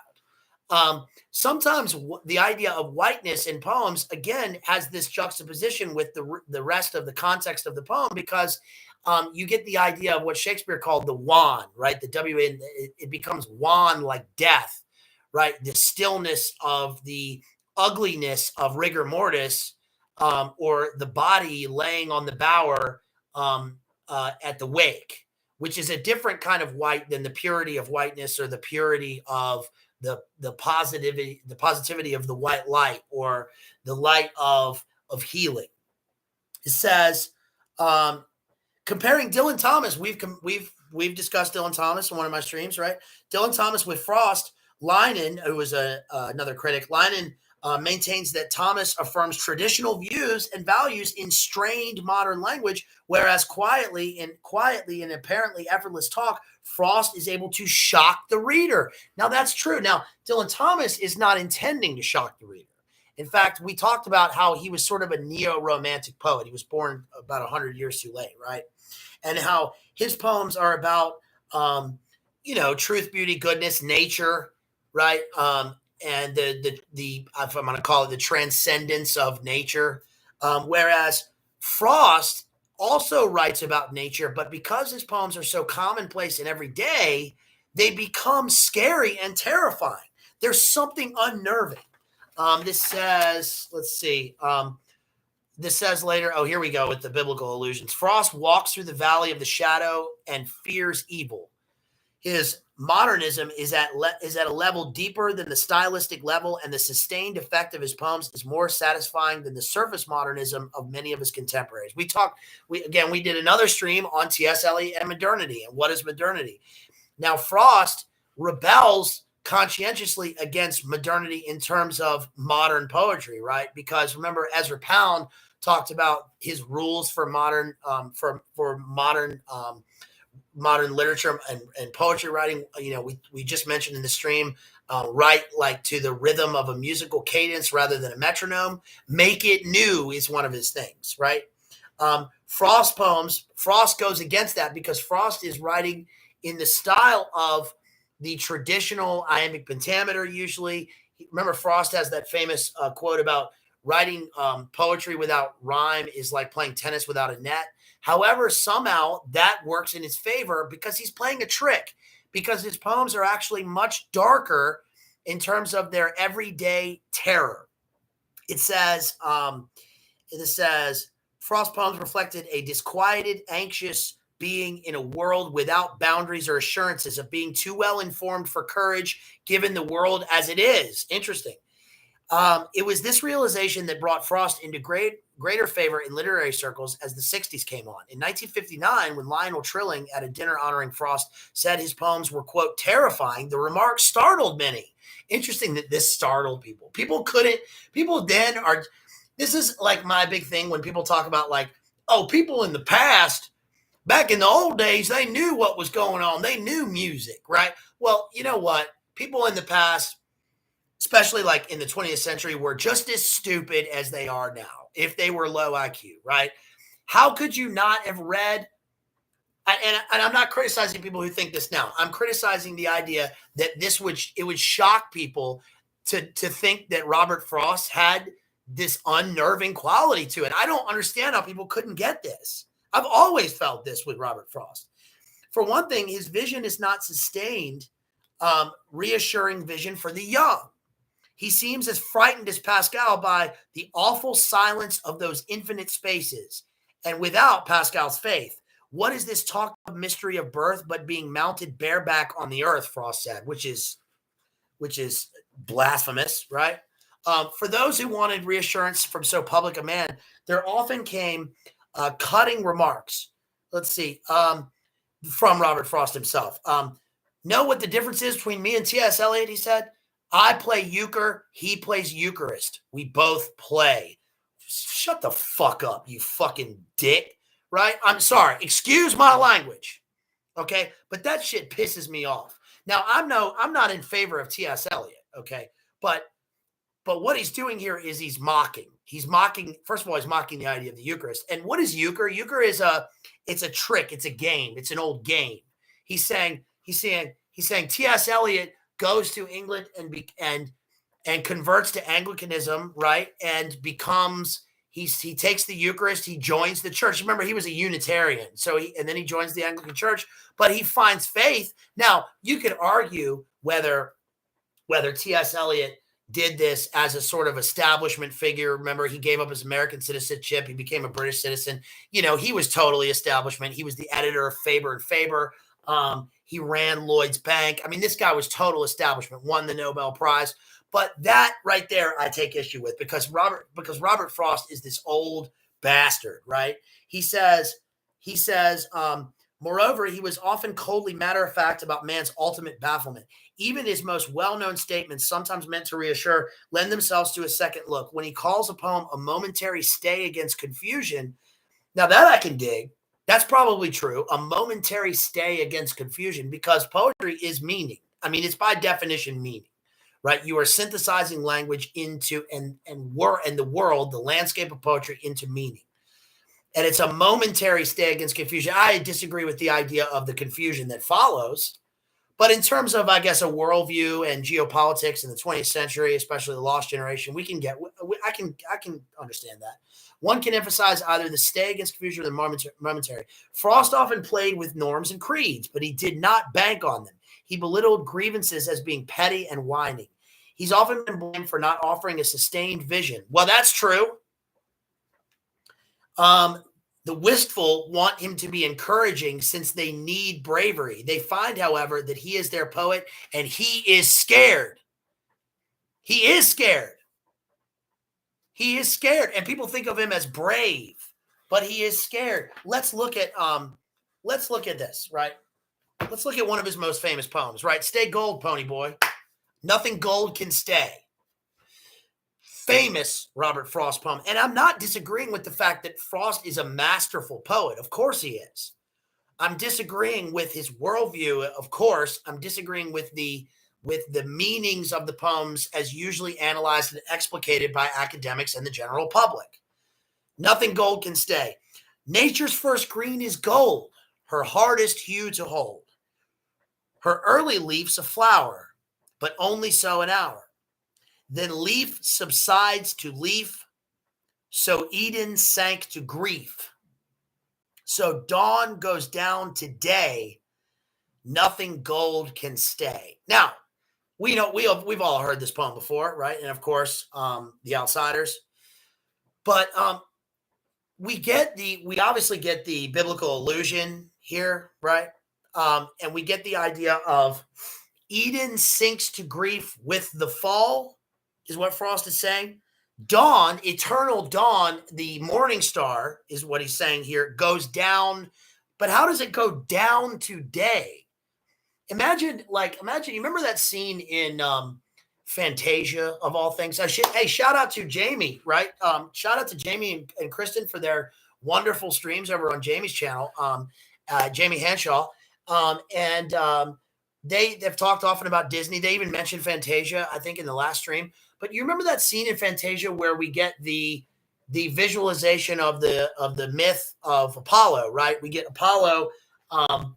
Sometimes the idea of whiteness in poems, again, has this juxtaposition with the rest of the context of the poem, because you get the idea of what Shakespeare called the wan, right? The W-A, it becomes wan like death, right? The stillness of the ugliness of rigor mortis, or the body laying on the bower at the wake, which is a different kind of white than the purity of whiteness or the purity of the positivity of the white light or the light of healing. It says, comparing Dylan Thomas, we've discussed Dylan Thomas in one of my streams, right? Dylan Thomas with Frost. Leinen, who was another critic, Leinen maintains that Thomas affirms traditional views and values in strained modern language, whereas quietly and apparently effortless talk, Frost is able to shock the reader. Now, that's true. Now, Dylan Thomas is not intending to shock the reader. In fact, we talked about how he was sort of a neo-romantic poet. He was born about 100 years too late, right? And how his poems are about, truth, beauty, goodness, nature, right? And the if I'm going to call it the transcendence of nature. Whereas Frost also writes about nature, but because his poems are so commonplace and everyday, they become scary and terrifying. There's something unnerving. This says, let's see. This says later, oh, here we go with the biblical allusions. Frost walks through the valley of the shadow and fears evil. His modernism is at a level deeper than the stylistic level, and the sustained effect of his poems is more satisfying than the surface modernism of many of his contemporaries. We did another stream on T.S. Eliot and modernity, and what is modernity? Now, Frost rebels conscientiously against modernity in terms of modern poetry, right? Because remember, Ezra Pound talked about his rules for modern modern literature and poetry writing. We just mentioned in the stream, write like to the rhythm of a musical cadence rather than a metronome. Make it new is one of his things, right? Frost goes against that because Frost is writing in the style of the traditional iambic pentameter usually. Remember, Frost has that famous quote about writing poetry without rhyme is like playing tennis without a net. However, somehow that works in his favor because he's playing a trick, because his poems are actually much darker in terms of their everyday terror. It says, Frost poems reflected a disquieted, anxious being in a world without boundaries or assurances of being too well informed for courage, given the world as it is. Interesting. It was this realization that brought Frost into greater favor in literary circles as the 60s came on. In 1959, when Lionel Trilling at a dinner honoring Frost said his poems were, quote, terrifying, the remark startled many. Interesting that this startled people. This is like my big thing when people talk about like, oh, people in the past, back in the old days, they knew what was going on. They knew music, right? Well, you know what? People in the past, especially like in the 20th century, were just as stupid as they are now if they were low IQ, right? How could you not have read? And I'm not criticizing people who think this now. I'm criticizing the idea that it would shock people to think that Robert Frost had this unnerving quality to it. I don't understand how people couldn't get this. I've always felt this with Robert Frost. For one thing, his vision is not sustained, reassuring vision for the young. He seems as frightened as Pascal by the awful silence of those infinite spaces. And without Pascal's faith, what is this talk of mystery of birth but being mounted bareback on the earth, Frost said, which is blasphemous, right? For those who wanted reassurance from so public a man, there often came cutting remarks. Let's see, from Robert Frost himself. Know what the difference is between me and T.S. Eliot, he said? I play euchre, he plays Eucharist. We both play. Shut the fuck up, you fucking dick, right? I'm sorry. Excuse my language, okay? But that shit pisses me off. Now, I'm not in favor of T.S. Eliot, okay? But what he's doing here is he's mocking. First of all, he's mocking the idea of the Eucharist. And what is euchre? Euchre is it's a trick. It's a game. It's an old game. He's saying T.S. Eliot goes to England and converts to Anglicanism, right? And he takes the Eucharist, he joins the church. Remember, he was a Unitarian, and then he joins the Anglican Church, but he finds faith. Now, you could argue whether T.S. Eliot, did this as a sort of establishment figure. Remember, he gave up his American citizenship. He became a British citizen. You know, he was totally establishment. He was the editor of Faber and Faber. He ran Lloyd's Bank. I mean, this guy was total establishment, won the Nobel Prize. But that right there, I take issue with because Robert Frost is this old bastard, right? He says, moreover, he was often coldly matter of fact about man's ultimate bafflement. Even his most well-known statements, sometimes meant to reassure, lend themselves to a second look. When he calls a poem a momentary stay against confusion, now that I can dig, that's probably true, a momentary stay against confusion, because poetry is meaning. I mean, it's by definition meaning, right? You are synthesizing language into and the world, the landscape of poetry into meaning. And it's a momentary stay against confusion. I disagree with the idea of the confusion that follows. But in terms of, I guess, a worldview and geopolitics in the 20th century, especially the lost generation, I can understand that. One can emphasize either the stay against confusion or the momentary. Frost often played with norms and creeds, but he did not bank on them. He belittled grievances as being petty and whining. He's often been blamed for not offering a sustained vision. Well, that's true. The wistful want him to be encouraging since they need bravery. They find, however, that he is their poet and he is scared. He is scared. He is scared. And people think of him as brave, but he is scared. Let's look at this, right? Let's look at one of his most famous poems, right? Stay gold, pony boy. Nothing gold can stay. Famous Robert Frost poem. And I'm not disagreeing with the fact that Frost is a masterful poet. Of course he is. I'm disagreeing with his worldview. Of course, I'm disagreeing with the meanings of the poems as usually analyzed and explicated by academics and the general public. Nothing gold can stay. Nature's first green is gold, her hardest hue to hold. Her early leaf's a flower, but only so an hour. Then leaf subsides to leaf, so Eden sank to grief. So dawn goes down to day, nothing gold can stay. Now, we know we've all heard this poem before, right? And of course, The Outsiders. But we obviously get the biblical allusion here, right? And we get the idea of Eden sinks to grief with the fall, is what Frost is saying. Dawn, eternal dawn, the morning star is what he's saying here, goes down. But how does it go down to day? Imagine, you remember that scene in Fantasia, of all things? Hey, shout out to Jamie, right? Shout out to Jamie and Kristen for their wonderful streams over on Jamie's channel, Jamie Henshaw. They've talked often about Disney. They even mentioned Fantasia, I think, in the last stream. But you remember that scene in Fantasia where we get the visualization of the myth of Apollo, right? We get Apollo on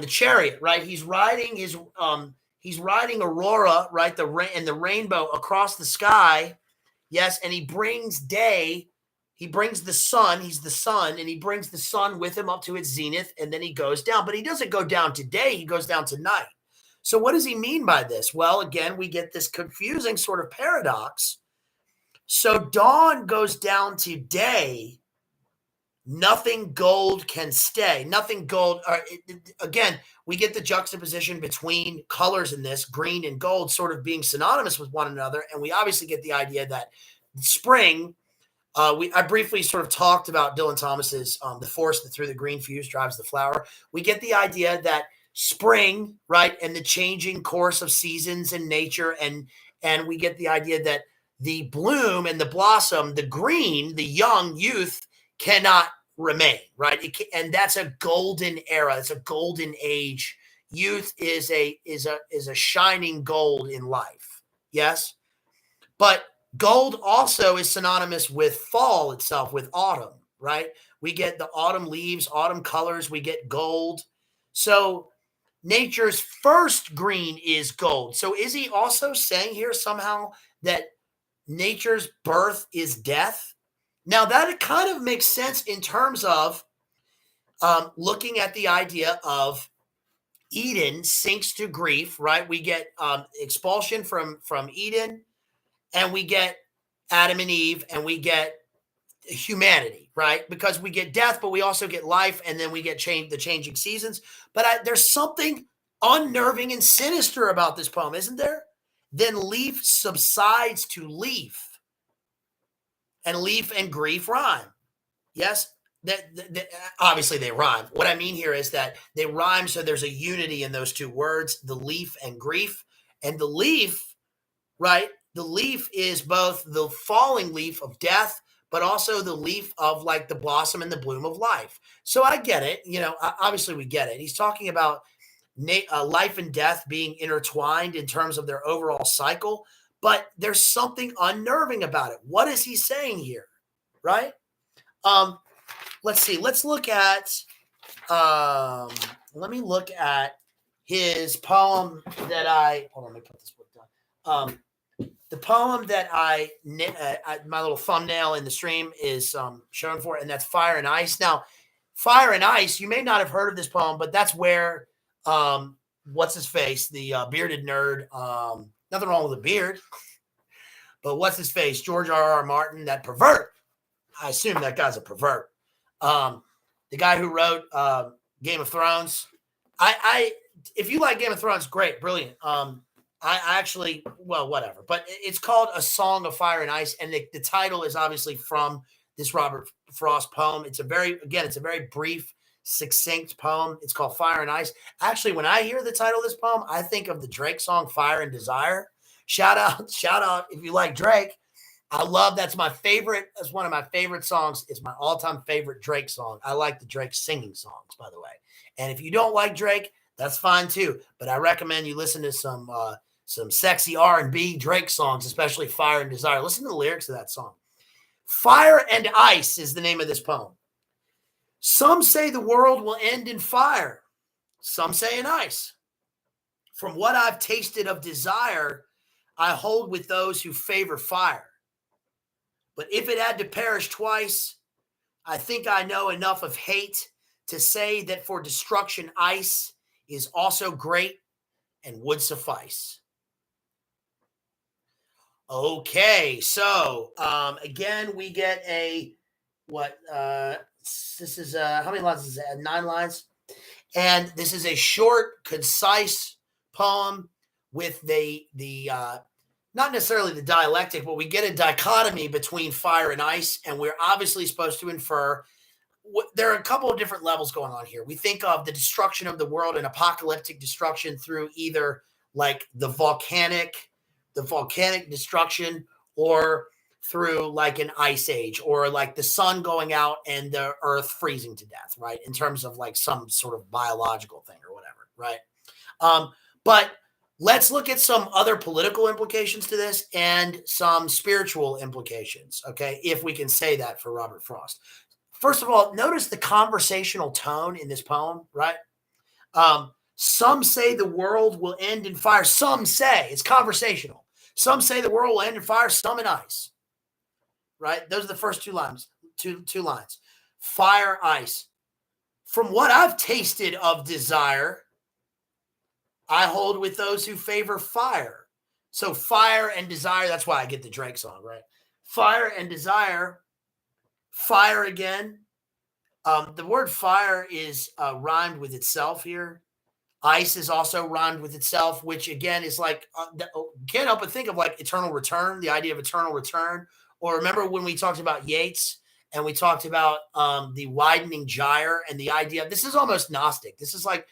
the chariot, right? He's riding Aurora, right? The rainbow across the sky. Yes, and he brings day. He brings the sun. He's the sun, and he brings the sun with him up to its zenith, and then he goes down. But he doesn't go down to day. He goes down to night. So what does he mean by this? Well, again, we get this confusing sort of paradox. So dawn goes down to day. Nothing gold can stay. Nothing gold. Again, we get the juxtaposition between colors in this, green and gold, sort of being synonymous with one another. And we obviously get the idea that spring, I briefly sort of talked about Dylan Thomas's The Force That Through the Green Fuse Drives the Flower. We get the idea that spring, right, and the changing course of seasons in nature, and we get the idea that the bloom and the blossom, the green, the young youth cannot remain, right? And that's a golden era. It's a golden age. Youth is a shining gold in life. Yes, but gold also is synonymous with fall itself, with autumn, right? We get the autumn leaves, autumn colors. We get gold. So nature's first green is gold. So is he also saying here somehow that nature's birth is death? Now that kind of makes sense in terms of looking at the idea of Eden sinks to grief, right? We get expulsion from Eden, and we get Adam and Eve, and we get humanity, right? Because we get death, but we also get life, and then we get the changing seasons. But there's something unnerving and sinister about this poem, isn't there? Then leaf subsides to leaf, and leaf and grief rhyme. Yes, that obviously they rhyme. What I mean here is that they rhyme, so there's a unity in those two words, the leaf and grief. And the leaf, right? The leaf is both the falling leaf of death, but also the leaf of like the blossom and the bloom of life. So I get it. Obviously we get it. He's talking about life and death being intertwined in terms of their overall cycle, but there's something unnerving about it. What is he saying here, right? Let's see. Let's look at. Let me look at his poem that I. Hold on, let me put this book down. The poem that my little thumbnail in the stream is shown for, and that's Fire and Ice. Now, Fire and Ice, you may not have heard of this poem, but that's where what's his face, the bearded nerd. Nothing wrong with a beard, but what's his face, George R.R. Martin, that pervert. I assume that guy's a pervert. The guy who wrote Game of Thrones. If you like Game of Thrones, great, brilliant. I actually, well, whatever. But it's called A Song of Fire and Ice, and the title is obviously from this Robert Frost poem. It's a very brief, succinct poem. It's called Fire and Ice. Actually, when I hear the title of this poem, I think of the Drake song Fire and Desire. Shout out if you like Drake. I love, that's my favorite. That's one of my favorite songs. It's my all-time favorite Drake song. I like the Drake singing songs, by the way. And if you don't like Drake, that's fine too. But I recommend you listen to some sexy R&B Drake songs, especially Fire and Desire. Listen to the lyrics of that song. Fire and Ice is the name of this poem. Some say the world will end in fire. Some say in ice. From what I've tasted of desire, I hold with those who favor fire. But if it had to perish twice, I think I know enough of hate to say that for destruction, ice is also great and would suffice. Okay, so again, we get this is how many lines is that? 9 lines. And this is a short, concise poem with the not necessarily the dialectic, but we get a dichotomy between fire and ice, and we're obviously supposed to infer there are a couple of different levels going on here. We think of the destruction of the world and apocalyptic destruction through either like the volcanic destruction, or through like an ice age, or like the sun going out and the earth freezing to death, right? In terms of like some sort of biological thing or whatever, right? But let's look at some other political implications to this and some spiritual implications, okay? If we can say that for Robert Frost. First of all, notice the conversational tone in this poem, right? Some say the world will end in fire. Some say, it's conversational. Some say the world will end in fire, some in ice, right? Those are the first two lines, two lines. Fire, ice. From what I've tasted of desire, I hold with those who favor fire. So fire and desire, that's why I get the Drake song, right? Fire and desire, fire again. The word fire is rhymed with itself here. Ice is also rhymed with itself, which again is like, can't help but think of like eternal return, the idea of eternal return. Or remember when we talked about Yeats and we talked about the widening gyre and the idea, this is almost Gnostic. This is like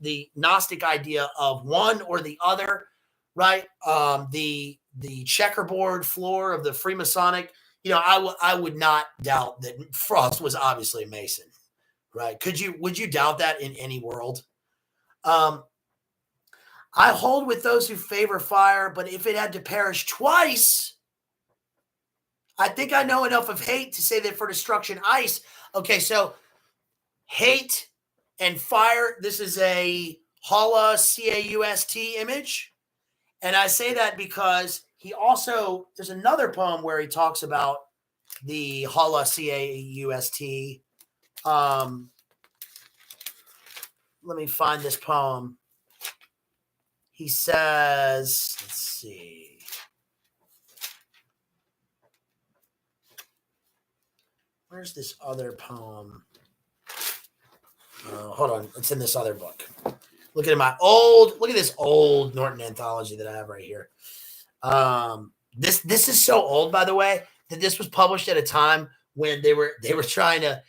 the Gnostic idea of one or the other, right? The checkerboard floor of the Freemasonic, I would not doubt that Frost was obviously a Mason, right? Would you doubt that in any world? I hold with those who favor fire, but if it had to perish twice, I think I know enough of hate to say that for destruction, ice. Okay, so hate and fire, this is a Hala, C-A-U-S-T image. And I say that because there's another poem where he talks about the Hala, C-A-U-S-T. let me find this poem. He says, let's see. Where's this other poem? Hold on. It's in this other book. Look at this old Norton anthology that I have right here. This is so old, by the way, that this was published at a time when they were trying to.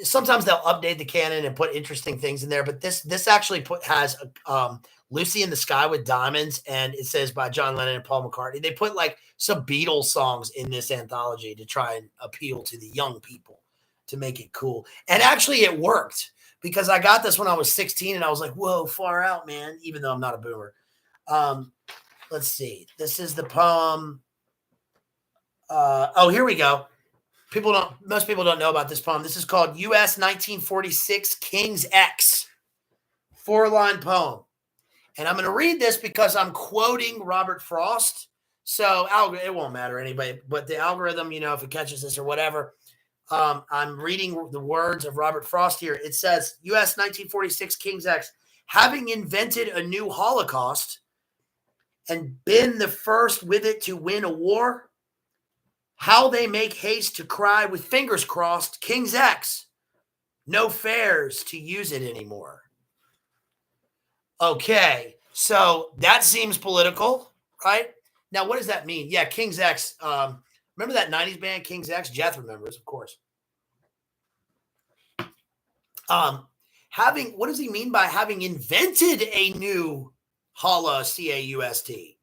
Sometimes they'll update the canon and put interesting things in there, but this actually has Lucy in the Sky with Diamonds, and it says by John Lennon and Paul McCartney. They put like some Beatles songs in this anthology to try and appeal to the young people to make it cool. And actually it worked because I got this when I was 16 and I was like, whoa, far out, man, even though I'm not a boomer. Let's see. This is the poem. Here we go. Most people don't know about this poem. This is called U.S. 1946 King's X. 4-line poem. And I'm going to read this because I'm quoting Robert Frost. So it won't matter anybody, but the algorithm, if it catches this or whatever, I'm reading the words of Robert Frost here. It says, U.S. 1946 King's X, having invented a new Holocaust and been the first with it to win a war, how they make haste to cry with fingers crossed, King's X, no fares to use it anymore. Okay, so that seems political, right? Now, what does that mean? Yeah, King's X. Remember that 90s band, King's X? Jeff remembers, of course. What does he mean by having invented a new C-A-U-S-T?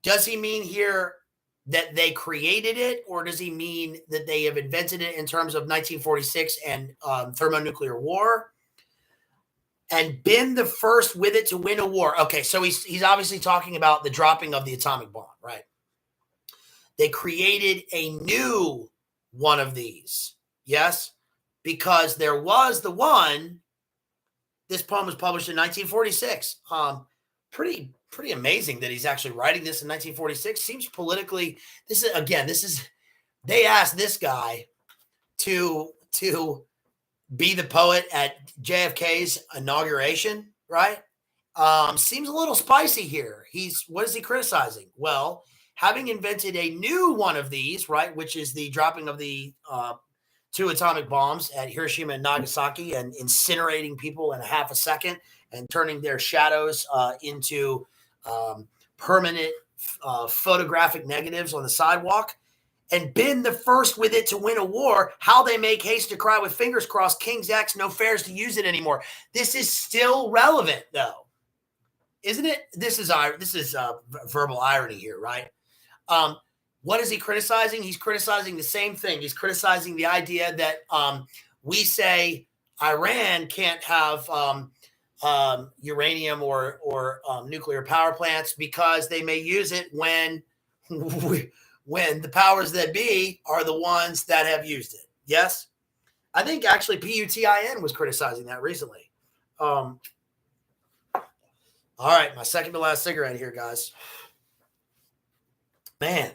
Does he mean here that they created it, or does he mean that they have invented it in terms of 1946 and thermonuclear war and been the first with it to win a war? Okay, so he's obviously talking about the dropping of the atomic bomb, right? They created a new one of these, yes, because there was the one. This poem was published in 1946. Pretty amazing that he's actually writing this in 1946. Seems politically. They asked this guy to be the poet at JFK's inauguration, right? Seems a little spicy here. What is he criticizing? Well, having invented a new one of these, right, which is the dropping of the 2 atomic bombs at Hiroshima and Nagasaki and incinerating people in a half a second and turning their shadows into permanent photographic negatives on the sidewalk, and been the first with it to win a war, how they make haste to cry with fingers crossed, King's X, no fares to use it anymore. This is still relevant, though, isn't it? This is verbal irony here, right? What is he criticizing? He's criticizing the same thing. He's criticizing the idea that we say Iran can't have uranium or nuclear power plants because they may use it when the powers that be are the ones that have used it. Yes? I think actually PUTIN was criticizing that recently. All right, my second to last cigarette here, guys. Man.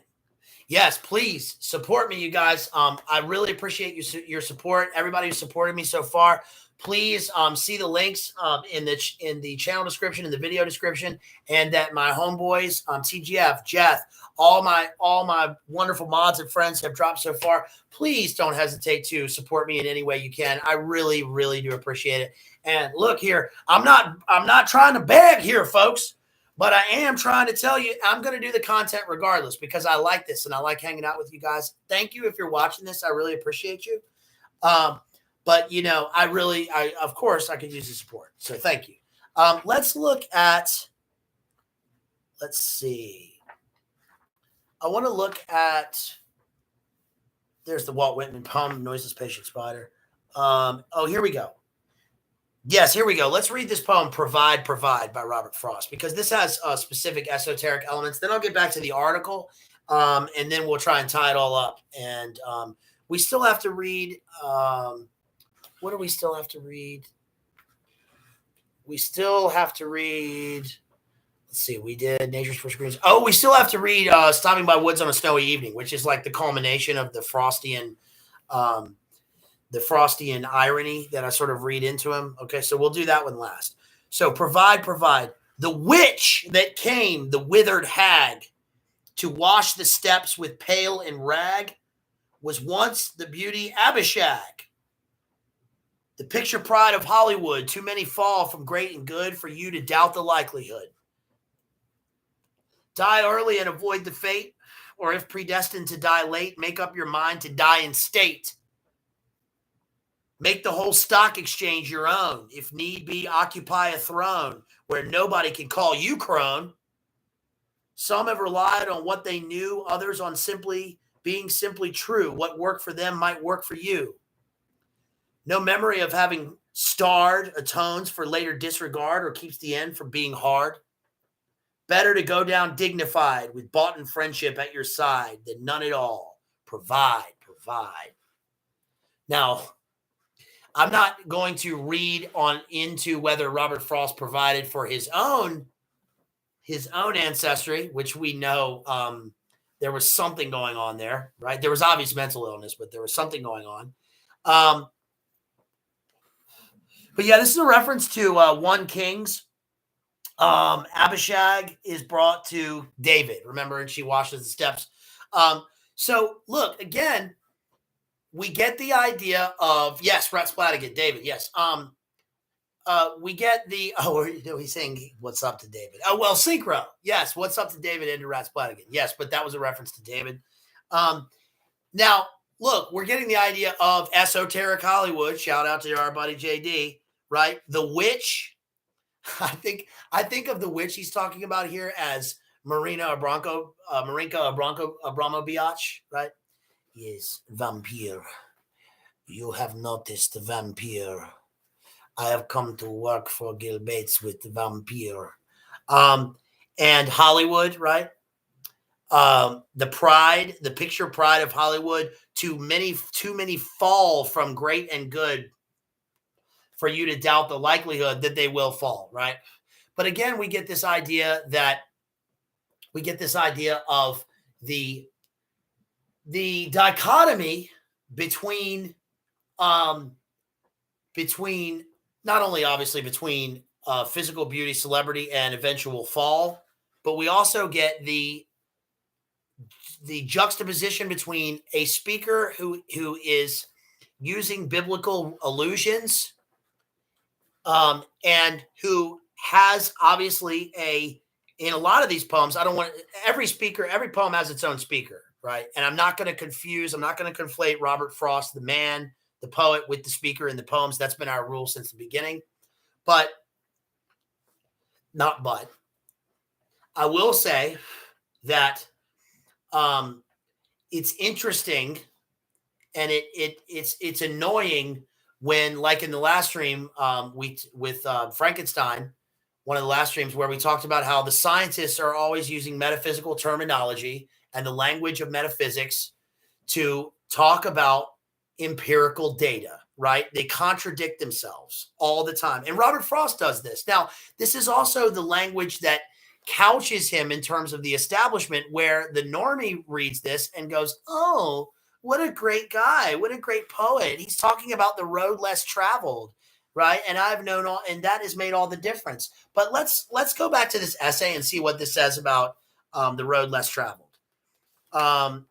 Yes, please support me, you guys. I really appreciate your support. Everybody who supported me so far. Please see the links in the channel description, in the video description, and that my homeboys, TGF, Jeff, all my wonderful mods and friends have dropped so far. Please don't hesitate to support me in any way you can. I really, really do appreciate it. And look here, I'm not trying to beg here, folks. But I am trying to tell you, I'm going to do the content regardless because I like this and I like hanging out with you guys. Thank you if you're watching this. I really appreciate you. But, of course, I could use the support. So thank you. Let's see. I want to look at, there's the Walt Whitman poem, Noiseless Patient Spider. Here we go. Yes, here we go. Let's read this poem, Provide by Robert Frost, because this has specific esoteric elements. Then I'll get back to the article, and then we'll try and tie it all up. And we still have to read what do we still have to read? We still have to read, let's see, we did Nature's First Greens. Oh, we still have to read Stopping by Woods on a Snowy Evening, which is like the culmination of the Frostian the Frostian irony that I sort of read into him. Okay, so we'll do that one last. So provide. The witch that came, the withered hag, to wash the steps with pail and rag, was once the beauty Abishag. The picture pride of Hollywood, too many fall from great and good for you to doubt the likelihood. Die early and avoid the fate, or if predestined to die late, make up your mind to die in state. Make the whole stock exchange your own. If need be, occupy a throne where nobody can call you crone. Some have relied on what they knew, others on simply being simply true. What worked for them might work for you. No memory of having starred atones for later disregard or keeps the end from being hard. Better to go down dignified with bought-in friendship at your side than none at all. Provide. Now, I'm not going to read on into whether Robert Frost provided for his own ancestry, which we know there was something going on there, right? There was obvious mental illness, but there was something going on. But yeah, this is a reference to 1 Kings. Abishag is brought to David, remember, and she washes the steps. So look, again, we get the idea of, yes, Rat Splatigan, David, yes. We get the, he's saying, what's up to David? Oh, well, Synchro, yes, what's up to David and to Rat Splatigan? Yes, but that was a reference to David. Now, look, we're getting the idea of esoteric Hollywood. Shout out to our buddy JD, right? The witch. I think of the witch he's talking about here as Marinka Abramovic, right? Yes, vampire. You have noticed the vampire. I have come to work for Gil Bates with the vampire. And Hollywood, right? The picture pride of Hollywood. Too many fall from great and good for you to doubt the likelihood that they will fall, right? But again, we get this idea of the dichotomy between not only obviously between physical beauty, celebrity, and eventual fall, but we also get the juxtaposition between a speaker who is using biblical allusions and who has obviously in a lot of these poems, every poem has its own speaker, right? And I'm not going to conflate Robert Frost, the man, the poet, with the speaker in the poems. That's been our rule since the beginning. But I will say that it's interesting and it's annoying when, like in the last stream, with Frankenstein, one of the last streams where we talked about how the scientists are always using metaphysical terminology and the language of metaphysics to talk about empirical data, right? They contradict themselves all the time. And Robert Frost does this. Now, this is also the language that couches him in terms of the establishment, where the normie reads this and goes, oh, what a great guy. What a great poet. He's talking about the road less traveled, right? And I've known all, and that has made all the difference. But let's go back to this essay and see what this says about the road less traveled.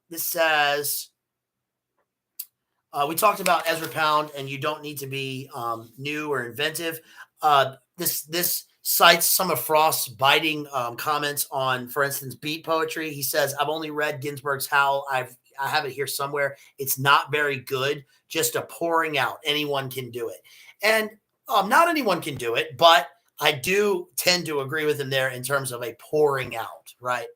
This says, we talked about Ezra Pound, and you don't need to be new or inventive. This cites some of Frost's biting comments on, for instance, beat poetry. He says, I've only read Ginsberg's Howl. I have it here somewhere. It's not very good, just a pouring out. Anyone can do it. And not anyone can do it, but I do tend to agree with him there in terms of a pouring out, right?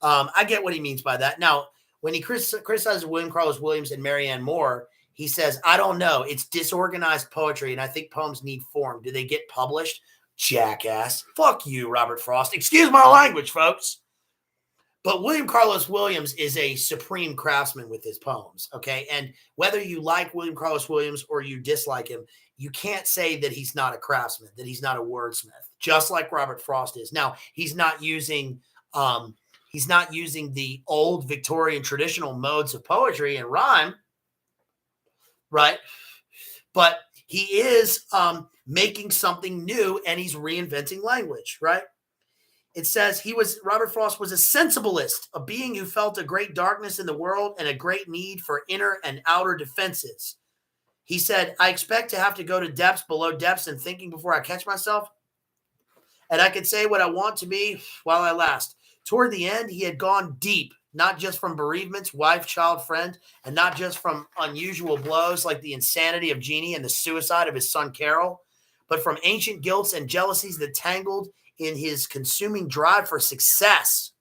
I get what he means by that. Now, when he criticizes William Carlos Williams and Marianne Moore, he says, I don't know. It's disorganized poetry, and I think poems need form. Do they get published? Jackass. Fuck you, Robert Frost. Excuse my language, folks. But William Carlos Williams is a supreme craftsman with his poems, okay? And whether you like William Carlos Williams or you dislike him, you can't say that he's not a craftsman, that he's not a wordsmith, just like Robert Frost is. Now, he's not using the old Victorian traditional modes of poetry and rhyme, right? but he is making something new, and he's reinventing language, right? It says Robert Frost was a sensibilist, a being who felt a great darkness in the world and a great need for inner and outer defenses. He said, I expect to have to go to depths below depths in thinking before I catch myself. And I can say what I want to be while I last. Toward the end, he had gone deep, not just from bereavements, wife, child, friend, and not just from unusual blows like the insanity of Jeannie and the suicide of his son Carol, but from ancient guilts and jealousies that tangled in his consuming drive for success.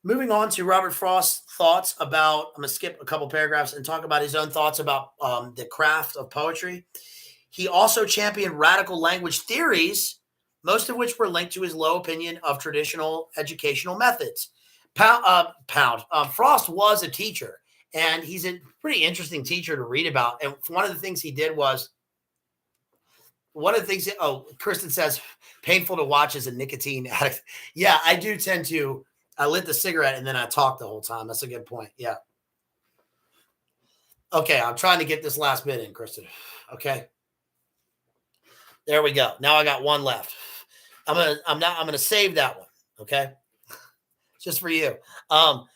Moving on to Robert Frost's thoughts about, I'm going to skip a couple paragraphs and talk about his own thoughts about the craft of poetry. He also championed radical language theories, most of which were linked to his low opinion of traditional educational methods. Frost was a teacher, and he's a pretty interesting teacher to read about. And one of the things he did was, Kristen says, painful to watch as a nicotine addict. Yeah, I do tend to. I lit the cigarette and then I talk the whole time. That's a good point. Yeah. Okay, I'm trying to get this last bit in, Kristen. Okay. There we go. Now I got one left. I'm gonna save that one. Okay. Just for you.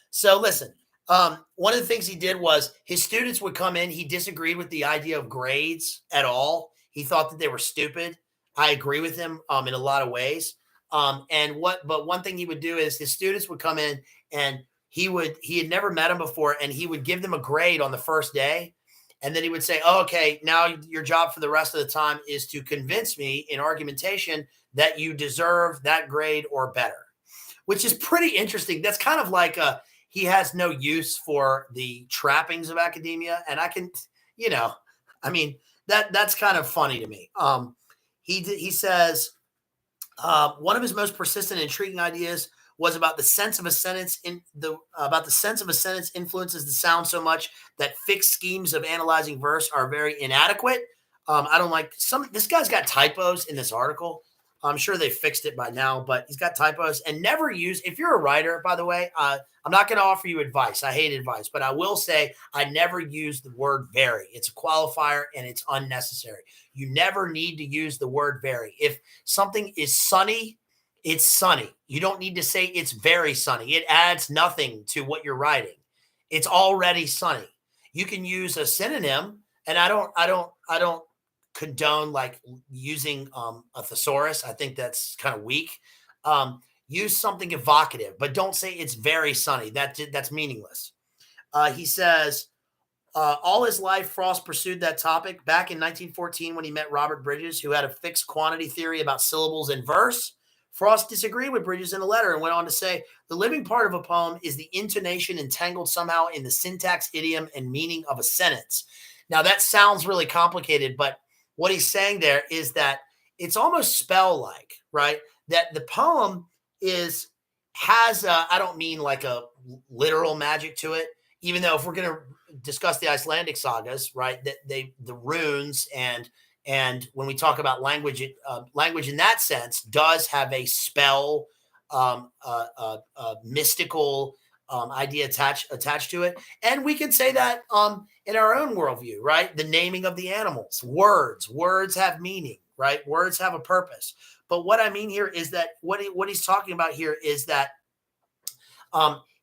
So listen. One of the things he did was his students would come in. He disagreed with the idea of grades at all. He thought that they were stupid. I agree with him in a lot of ways. But one thing he would do is his students would come in and he had never met them before, and he would give them a grade on the first day. And then he would say, oh, okay, now your job for the rest of the time is to convince me in argumentation that you deserve that grade or better, which is pretty interesting. That's kind of like he has no use for the trappings of academia. And I can, that's kind of funny to me. He says, one of his most persistent and intriguing ideas was about the sense of a sentence influences the sound so much that fixed schemes of analyzing verse are very inadequate. I don't like this guy's got typos in this article. I'm sure they fixed it by now, but he's got typos. And never use, if you're a writer, by the way, I'm not going to offer you advice. I hate advice, but I will say I never use the word very. It's a qualifier and it's unnecessary. You never need to use the word very. If something is sunny, it's sunny. You don't need to say it's very sunny. It adds nothing to what you're writing. It's already sunny. You can use a synonym, and I don't condone like using a thesaurus. I think that's kind of weak. Use something evocative, but don't say it's very sunny. That's meaningless. He says, all his life, Frost pursued that topic. Back in 1914, when he met Robert Bridges, who had a fixed quantity theory about syllables in verse, Frost disagreed with Bridges in a letter and went on to say, the living part of a poem is the intonation entangled somehow in the syntax, idiom, and meaning of a sentence. Now, that sounds really complicated, but what he's saying there is that it's almost spell-like, right? That the poem has I don't mean like a literal magic to it, even though if we're going to discuss the Icelandic sagas, right, that the runes and when we talk about language, language in that sense does have a spell, mystical idea attached to it. And we can say that in our own worldview, right? The naming of the animals, words have meaning, right? Words have a purpose. But what I mean here is that what he's talking about here is that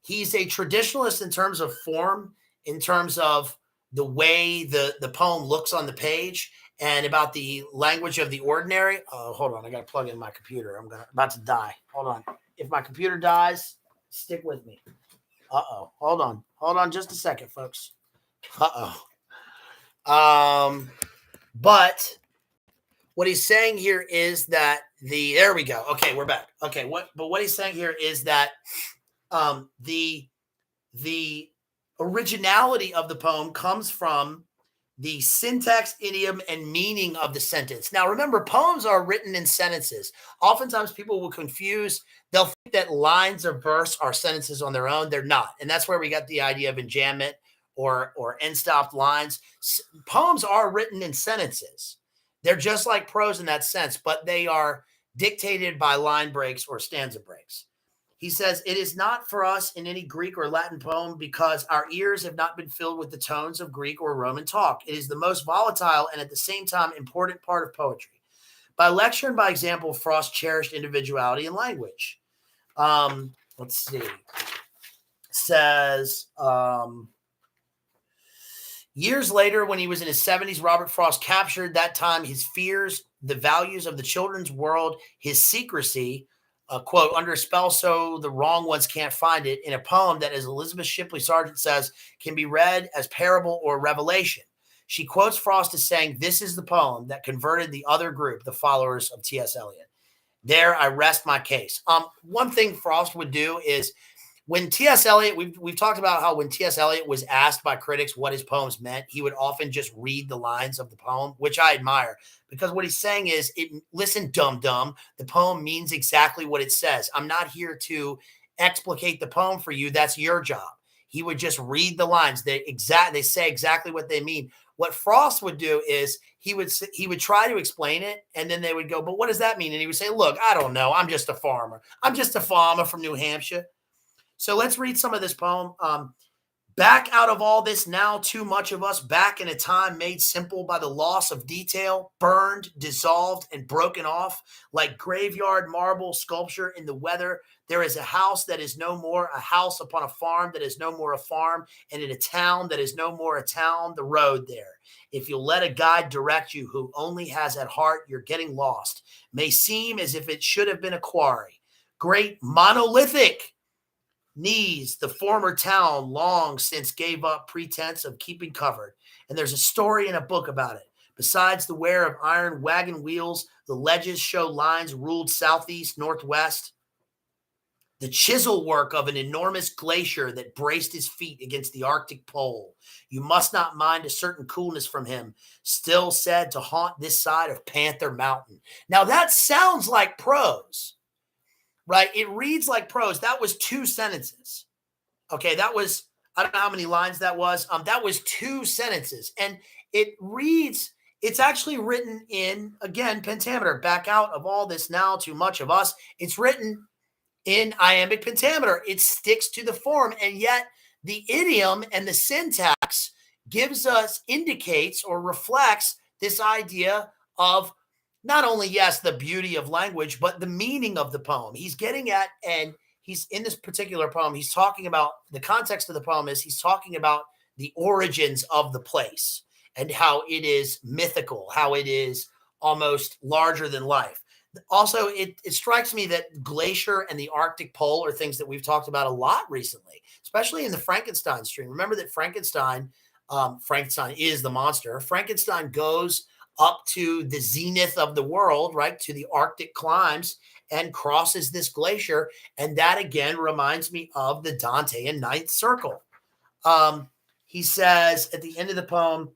he's a traditionalist in terms of form, in terms of the way the poem looks on the page, and about the language of the ordinary. Hold on, I got to plug in my computer. I'm about to die. Hold on. If my computer dies, stick with me. Hold on just a second, folks. But what he's saying here is that there we go. Okay, we're back. Okay, what he's saying here is that the originality of the poem comes from the syntax, idiom, and meaning of the sentence. Now, remember, poems are written in sentences. Oftentimes, people will confuse. They'll think that lines of verse are sentences on their own. They're not. And that's where we got the idea of enjambment or end-stopped lines. Poems are written in sentences. They're just like prose in that sense, but they are dictated by line breaks or stanza breaks. He says, it is not for us in any Greek or Latin poem because our ears have not been filled with the tones of Greek or Roman talk. It is the most volatile and at the same time important part of poetry. By lecture and by example, Frost cherished individuality in language. Let's see. Says, years later, when he was in his 70s, Robert Frost captured that time his fears, the values of the children's world, his secrecy, quote, under a spell so the wrong ones can't find it, in a poem that, as Elizabeth Shipley Sargent says, can be read as parable or revelation. She quotes Frost as saying, this is the poem that converted the other group, the followers of T.S. Eliot. There, I rest my case. One thing Frost would do is, when T.S. Eliot, we've talked about how when T.S. Eliot was asked by critics what his poems meant, he would often just read the lines of the poem, which I admire, because what he's saying is, listen, dum-dum, the poem means exactly what it says. I'm not here to explicate the poem for you. That's your job. He would just read the lines. They say exactly what they mean. What Frost would do is he would try to explain it, and then they would go, but what does that mean? And he would say, look, I don't know. I'm just a farmer. I'm just a farmer from New Hampshire. So let's read some of this poem. Back out of all this now, too much of us, back in a time made simple by the loss of detail, burned, dissolved, and broken off, like graveyard marble sculpture in the weather. There is a house that is no more a house upon a farm that is no more a farm, and in a town that is no more a town, the road there. If you'll let a guide direct you who only has at heart you're getting lost, may seem as if it should have been a quarry. Great monolithic knees, the former town long since gave up pretense of keeping covered. And there's a story in a book about it. Besides the wear of iron wagon wheels, the ledges show lines ruled southeast, northwest. The chisel work of an enormous glacier that braced his feet against the Arctic pole. You must not mind a certain coolness from him, still said to haunt this side of Panther Mountain. Now that sounds like prose. Right? It reads like prose. That was 2 sentences. Okay, that was, I don't know how many lines that was. That was 2 sentences. And it reads, it's actually written in, again, pentameter. Back out of all this now, too much of us. It's written in iambic pentameter. It sticks to the form. And yet the idiom and the syntax indicates or reflects this idea of not only, yes, the beauty of language, but the meaning of the poem. He's getting at, and he's in this particular poem, he's talking about, the context of the poem is he's talking about the origins of the place and how it is mythical, how it is almost larger than life. Also, it strikes me that glacier and the Arctic pole are things that we've talked about a lot recently, especially in the Frankenstein stream. Remember that Frankenstein is the monster. Frankenstein goes up to the zenith of the world, right, to the Arctic climes, and crosses this glacier. And that, again, reminds me of the Dantean Ninth Circle. He says at the end of the poem,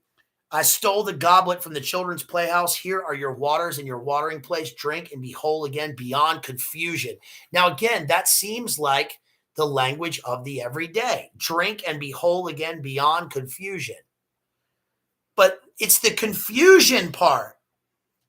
I stole the goblet from the children's playhouse. Here are your waters in your watering place. Drink and be whole again beyond confusion. Now, again, that seems like the language of the everyday. Drink and be whole again beyond confusion. But it's the confusion part.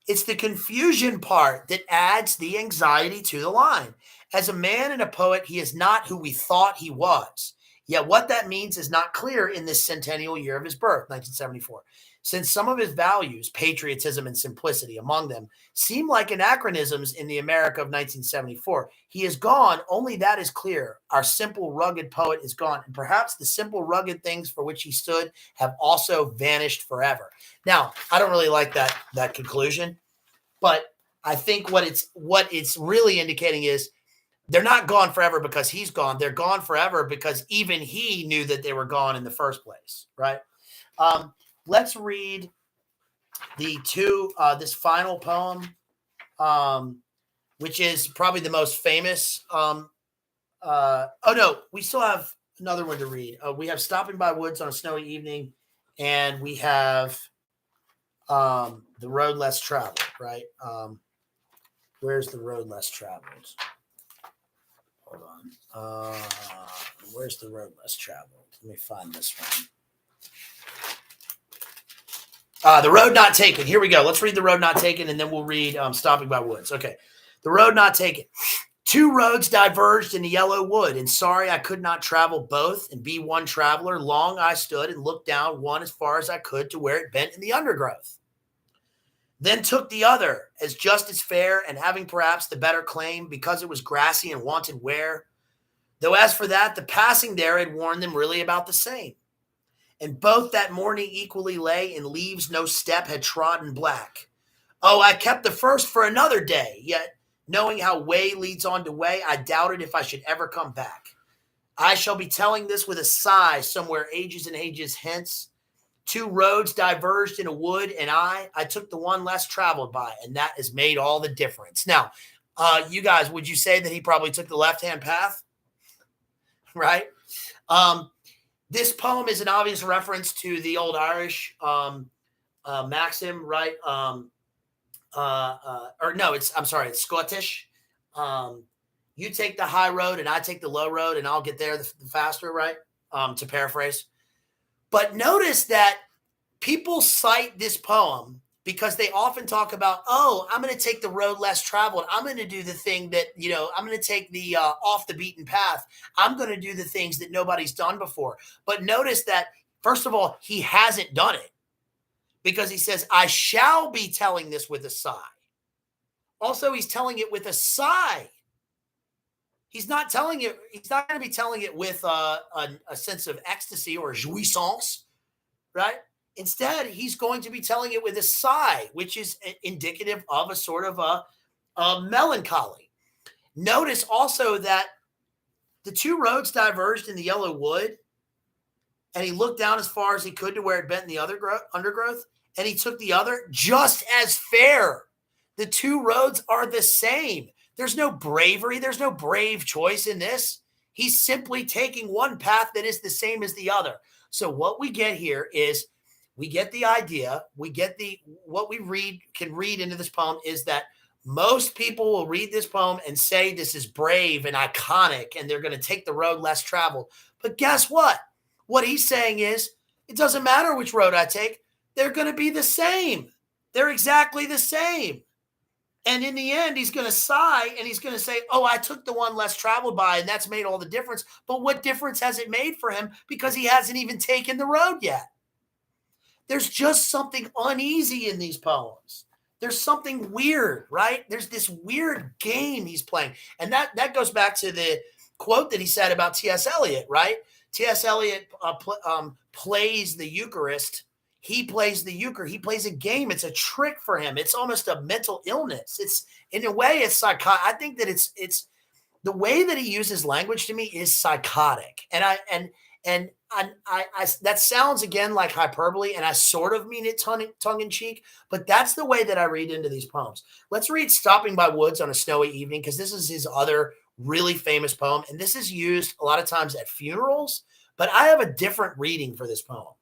It's the confusion part that adds the anxiety to the line. As a man and a poet, he is not who we thought he was. Yet what that means is not clear in this centennial year of his birth, 1974. Since some of his values, patriotism and simplicity among them, seem like anachronisms in the America of 1974, he is gone. Only that is clear. Our simple, rugged poet is gone. And perhaps the simple, rugged things for which he stood have also vanished forever. Now, I don't really like that conclusion, but I think what it's really indicating is they're not gone forever because he's gone. They're gone forever because even he knew that they were gone in the first place, right? Let's read this final poem, which is probably the most famous. We still have another one to read. We have Stopping by Woods on a Snowy Evening, and we have The Road Less Traveled, right? Where's The Road Less Traveled? Hold on. Where's The Road Less Traveled? Let me find this one. The Road Not Taken. Here we go. Let's read The Road Not Taken, and then we'll read Stopping by Woods. Okay. The Road Not Taken. Two roads diverged in the yellow wood, and sorry I could not travel both and be one traveler. Long I stood and looked down one as far as I could to where it bent in the undergrowth. Then took the other as just as fair, and having perhaps the better claim, because it was grassy and wanted wear. Though as for that, the passing there had warned them really about the same. And both that morning equally lay in leaves no step had trodden black. Oh, I kept the first for another day, yet knowing how way leads on to way, I doubted if I should ever come back. I shall be telling this with a sigh somewhere ages and ages hence. Two roads diverged in a wood, and I took the one less traveled by, and that has made all the difference. Now, you guys, would you say that he probably took the left-hand path? Right? This poem is an obvious reference to the old Irish maxim, right? It's Scottish. You take the high road and I take the low road, and I'll get there the faster, right? To paraphrase. But notice that people cite this poem because they often talk about, oh, I'm going to take the road less traveled. I'm going to do the thing that, I'm going to take the off the beaten path. I'm going to do the things that nobody's done before. But notice that, first of all, he hasn't done it, because he says, I shall be telling this with a sigh. Also, he's telling it with a sigh. He's not telling it. He's not going to be telling it with a sense of ecstasy or jouissance, right? Instead, he's going to be telling it with a sigh, which is indicative of a sort of a melancholy. Notice also that the two roads diverged in the yellow wood, and he looked down as far as he could to where it bent in the undergrowth, and he took the other just as fair. The two roads are the same. There's no bravery. There's no brave choice in this. He's simply taking one path that is the same as the other. So what we get here is we get the idea. We get what we can read into this poem is that most people will read this poem and say this is brave and iconic, and they're going to take the road less traveled. But guess what? What he's saying is it doesn't matter which road I take. They're going to be the same. They're exactly the same. And in the end, he's going to sigh and he's going to say, oh, I took the one less traveled by, and that's made all the difference. But what difference has it made for him? Because he hasn't even taken the road yet. There's just something uneasy in these poems. There's something weird, right? There's this weird game he's playing. And that goes back to the quote that he said about T.S. Eliot, right? T.S. Eliot plays the Eucharist. He plays the euchre. He plays a game. It's a trick for him. It's almost a mental illness. It's, in a way, it's psychotic. I think that it's the way that he uses language to me is psychotic. And I that sounds again like hyperbole, and I sort of mean it tongue in cheek, but that's the way that I read into these poems. Let's read "Stopping by Woods on a Snowy Evening," because this is his other really famous poem, and this is used a lot of times at funerals. But I have a different reading for this poem.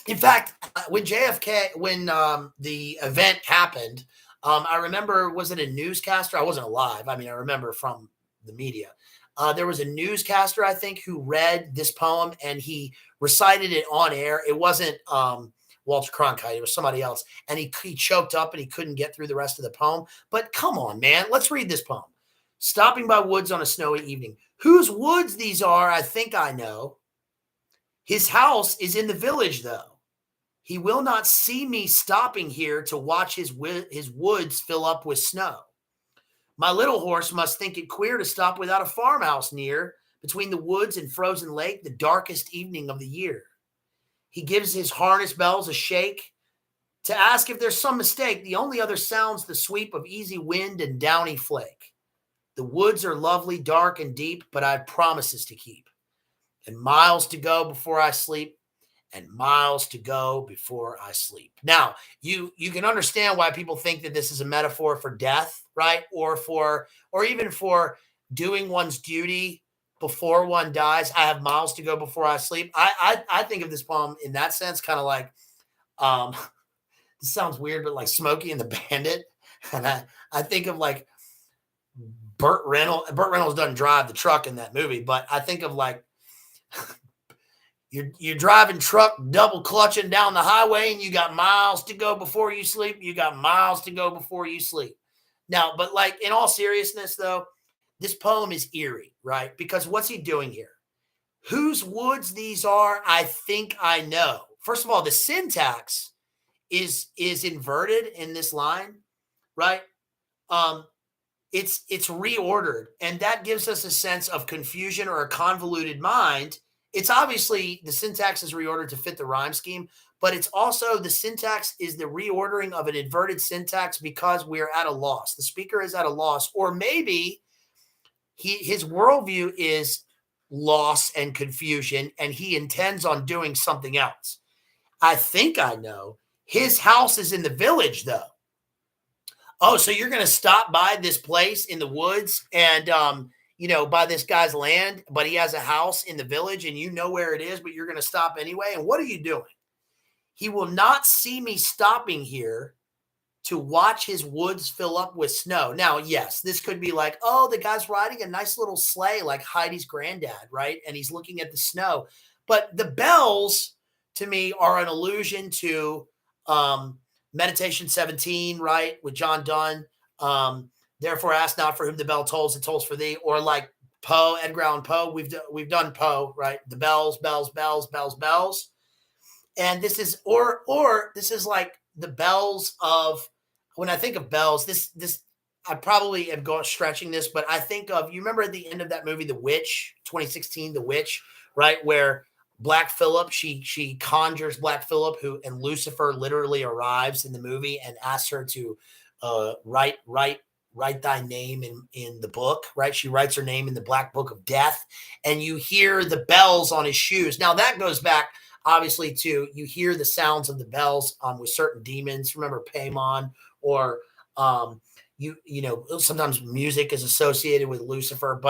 In fact, when the event happened, I remember, was it a newscaster? I wasn't alive. I mean, I remember from the media. There was a newscaster, I think, who read this poem and he recited it on air. It wasn't Walter Cronkite. It was somebody else. And he choked up and he couldn't get through the rest of the poem. But come on, man. Let's read this poem. Stopping by woods on a snowy evening. Whose woods these are, I think I know. His house is in the village, though. He will not see me stopping here to watch his woods fill up with snow. My little horse must think it queer to stop without a farmhouse near, between the woods and frozen lake, the darkest evening of the year. He gives his harness bells a shake to ask if there's some mistake. The only other sound's the sweep of easy wind and downy flake. The woods are lovely, dark and deep, but I've promises to keep. And miles to go before I sleep. And miles to go before I sleep. Now, you can understand why people think that this is a metaphor for death, right? Or even for doing one's duty before one dies. I have miles to go before I sleep. I think of this poem in that sense, kind of like, this sounds weird, but like Smokey and the Bandit. And I think of like Burt Reynolds. Burt Reynolds doesn't drive the truck in that movie, but I think of like, You're driving truck, double clutching down the highway, and you got miles to go before you sleep. You got miles to go before you sleep. Now, but like in all seriousness, though, this poem is eerie, right? Because what's he doing here? Whose woods these are, I think I know. First of all, the syntax is inverted in this line, right? Um, it's reordered, and that gives us a sense of confusion or a convoluted mind. It's obviously the syntax is reordered to fit the rhyme scheme, but it's also the syntax is the reordering of an inverted syntax because we're at a loss. The speaker is at a loss, or maybe his worldview is loss and confusion, and he intends on doing something else. I think I know. His house is in the village, though. Oh, so you're going to stop by this place in the woods and, by this guy's land, but he has a house in the village and you know where it is, but you're going to stop anyway. And what are you doing? He will not see me stopping here to watch his woods fill up with snow. Now, yes, this could be like, oh, the guy's riding a nice little sleigh like Heidi's granddad, right? And he's looking at the snow. But the bells, to me, are an allusion to Meditation 17, right, with John Donne. Therefore, ask not for whom the bell tolls, it tolls for thee. Or like Poe, Edgar Allan Poe. We've done Poe, right? The bells, bells, bells, bells, bells. And this is or this is like the bells of, when I think of bells, this I probably am going stretching this, but I think of, you remember at the end of that movie, The Witch, 2016, The Witch, right, where Black Phillip, she conjures Black Phillip, and Lucifer literally arrives in the movie and asks her to write thy name in the book, right? She writes her name in the Black Book of Death, and you hear the bells on his shoes. Now that goes back obviously to, you hear the sounds of the bells with certain demons. Remember Paimon, or sometimes music is associated with Lucifer,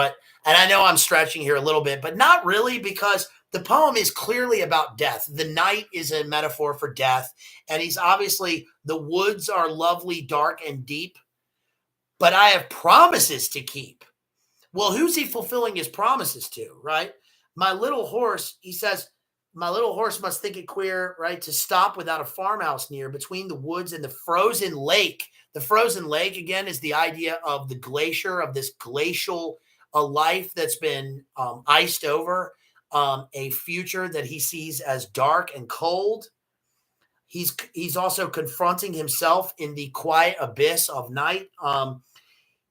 and I know I'm stretching here a little bit, but not really, because the poem is clearly about death. The night is a metaphor for death, and he's obviously, the woods are lovely, dark, and deep, but I have promises to keep. Well, who's he fulfilling his promises to, right? My little horse, he says, my little horse must think it queer, right, to stop without a farmhouse near, between the woods and the frozen lake. The frozen lake, again, is the idea of the glacier, of this glacial life that's been iced over, a future that he sees as dark and cold. He's also confronting himself in the quiet abyss of night.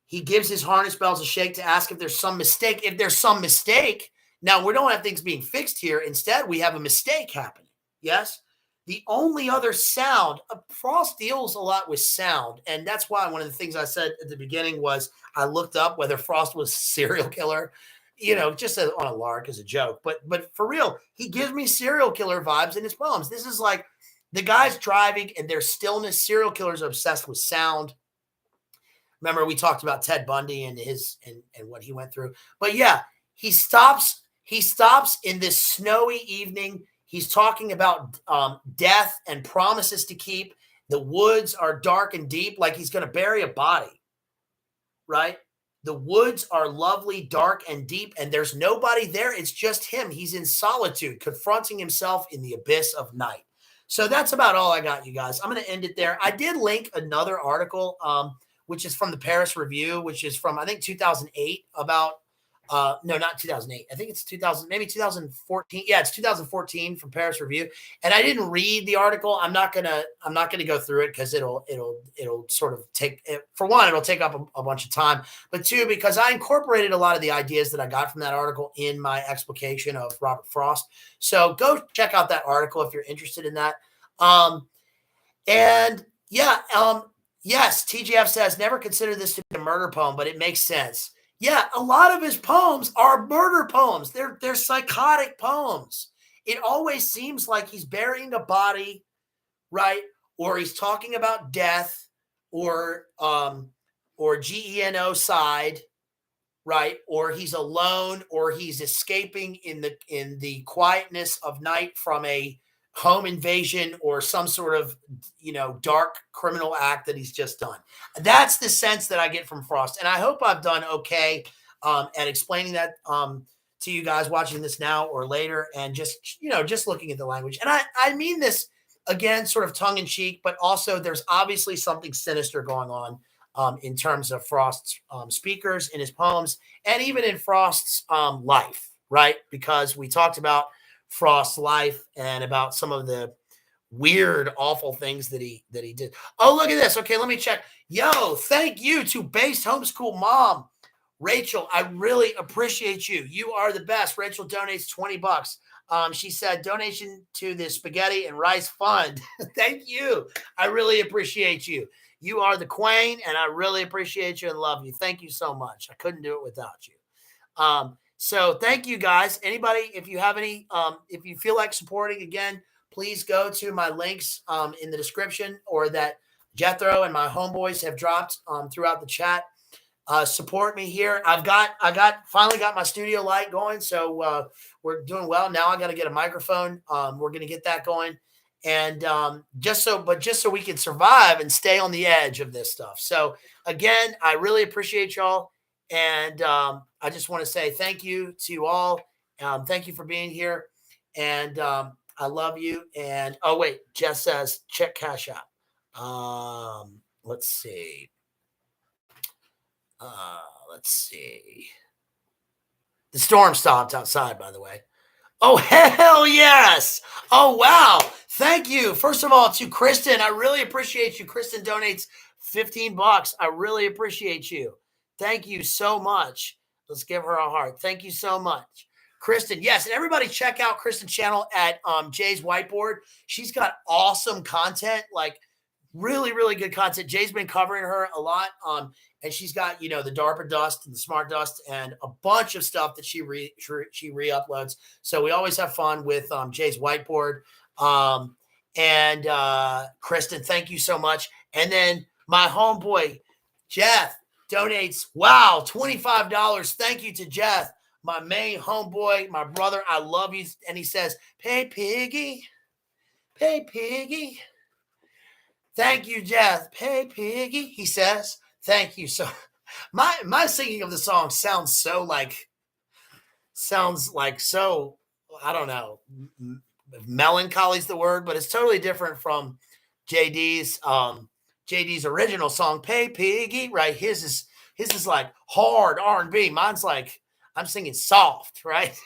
He gives his harness bells a shake to ask if there's some mistake. If there's some mistake, now we don't have things being fixed here. Instead, we have a mistake happening. Yes. The only other sound, Frost deals a lot with sound. And that's why one of the things I said at the beginning was I looked up whether Frost was a serial killer, just on a lark, as a joke. But for real, he gives me serial killer vibes in his poems. This is like the guy's driving and there's stillness. Serial killers are obsessed with sound. Remember, we talked about Ted Bundy and and what he went through. But yeah, he stops in this snowy evening. He's talking about death and promises to keep. The woods are dark and deep, like he's going to bury a body, right? The woods are lovely, dark, and deep, and there's nobody there. It's just him. He's in solitude, confronting himself in the abyss of night. So that's about all I got, you guys. I'm going to end it there. I did link another article, which is from the Paris Review, which is from, I think, 2008, about no, not 2008. I think it's 2000, maybe 2014. Yeah, it's 2014 from Paris Review. And I didn't read the article. I'm not gonna go through it because it'll sort of take, for one, it'll take up a bunch of time. But two, because I incorporated a lot of the ideas that I got from that article in my explication of Robert Frost. So go check out that article if you're interested in that. Yes, TGF says never consider this to be a murder poem, but it makes sense. Yeah, a lot of his poems are murder poems. They're psychotic poems. It always seems like he's burying a body, right? Or he's talking about death, or genocide, right? Or he's alone, or he's escaping in the quietness of night from a home invasion or some sort of, dark criminal act that he's just done. That's the sense that I get from Frost. And I hope I've done okay at explaining that to you guys watching this now or later, and just looking at the language. And I mean this, again, sort of tongue in cheek, but also there's obviously something sinister going on in terms of Frost's speakers in his poems, and even in Frost's life, right? Because we talked about Frost's life and about some of the weird, awful things that he did. Oh, look at this. Okay, let me check. Yo, thank you to Based Homeschool Mom, Rachel. I really appreciate you. You are the best. Rachel donates $20. She said donation to the Spaghetti and Rice Fund. Thank you. I really appreciate you. You are the queen, and I really appreciate you and love you. Thank you so much. I couldn't do it without you. So thank you guys. Anybody, if you have any, if you feel like supporting again, please go to my links in the description, or that Jethro and my homeboys have dropped throughout the chat. Support me here. I finally got my studio light going, so we're doing well. Now I got to get a microphone. We're going to get that going, and just so we can survive and stay on the edge of this stuff. So again, I really appreciate y'all, and I just want to say thank you to you all. Thank you for being here, and I love you. And oh wait, Jess says check Cash App. Let's see. Let's see. The storm stopped outside, by the way. Oh, hell yes. Oh, wow. Thank you. First of all, to Kristen, I really appreciate you. Kristen donates $15. I really appreciate you. Thank you so much. Let's give her a heart. Thank you so much. Kristen, yes. And everybody check out Kristen's channel at Jay's Whiteboard. She's got awesome content, like really, really good content. Jay's been covering her a lot. And she's got, the DARPA dust and the smart dust and a bunch of stuff that she re-uploads. So we always have fun with Jay's Whiteboard. And Kristen, thank you so much. And then my homeboy, Jeff, donates, wow, $25. Thank you to Jeff, my main homeboy, my brother. I love you. And he says, pay piggy, pay piggy. Thank you, Jeff. Pay piggy, he says. Thank you. So my singing of the song sounds like so, I don't know, melancholy is the word, but it's totally different from JD's original song, Pay Piggy, right? His is like hard R&B. Mine's like I'm singing soft, right?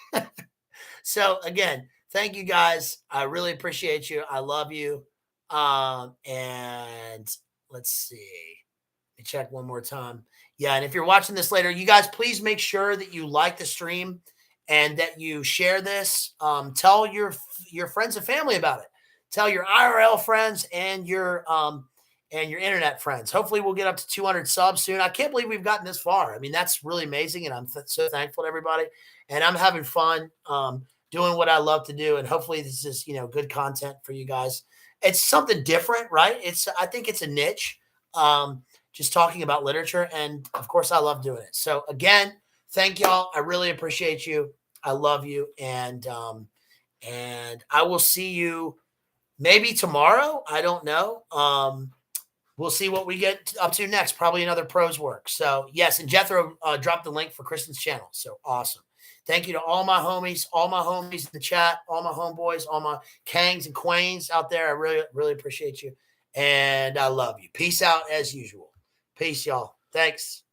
So again, thank you guys. I really appreciate you. I love you. And let's see. Let me check one more time. Yeah, and if you're watching this later, you guys, please make sure that you like the stream and that you share this. Tell your friends and family about it. Tell your IRL friends and your internet friends. Hopefully, we'll get up to 200 subs soon. I can't believe we've gotten this far. I mean, that's really amazing, and I'm so thankful to everybody. And I'm having fun doing what I love to do. And hopefully, this is good content for you guys. It's something different, right? I think it's a niche. Just talking about literature. And of course, I love doing it. So again, thank y'all. I really appreciate you. I love you. And I will see you maybe tomorrow. I don't know. We'll see what we get up to next. Probably another prose work. So yes. And Jethro dropped the link for Kristen's channel. So awesome. Thank you to all my homies in the chat, all my homeboys, all my Kangs and Quains out there. I really, really appreciate you. And I love you. Peace out as usual. Peace, y'all. Thanks.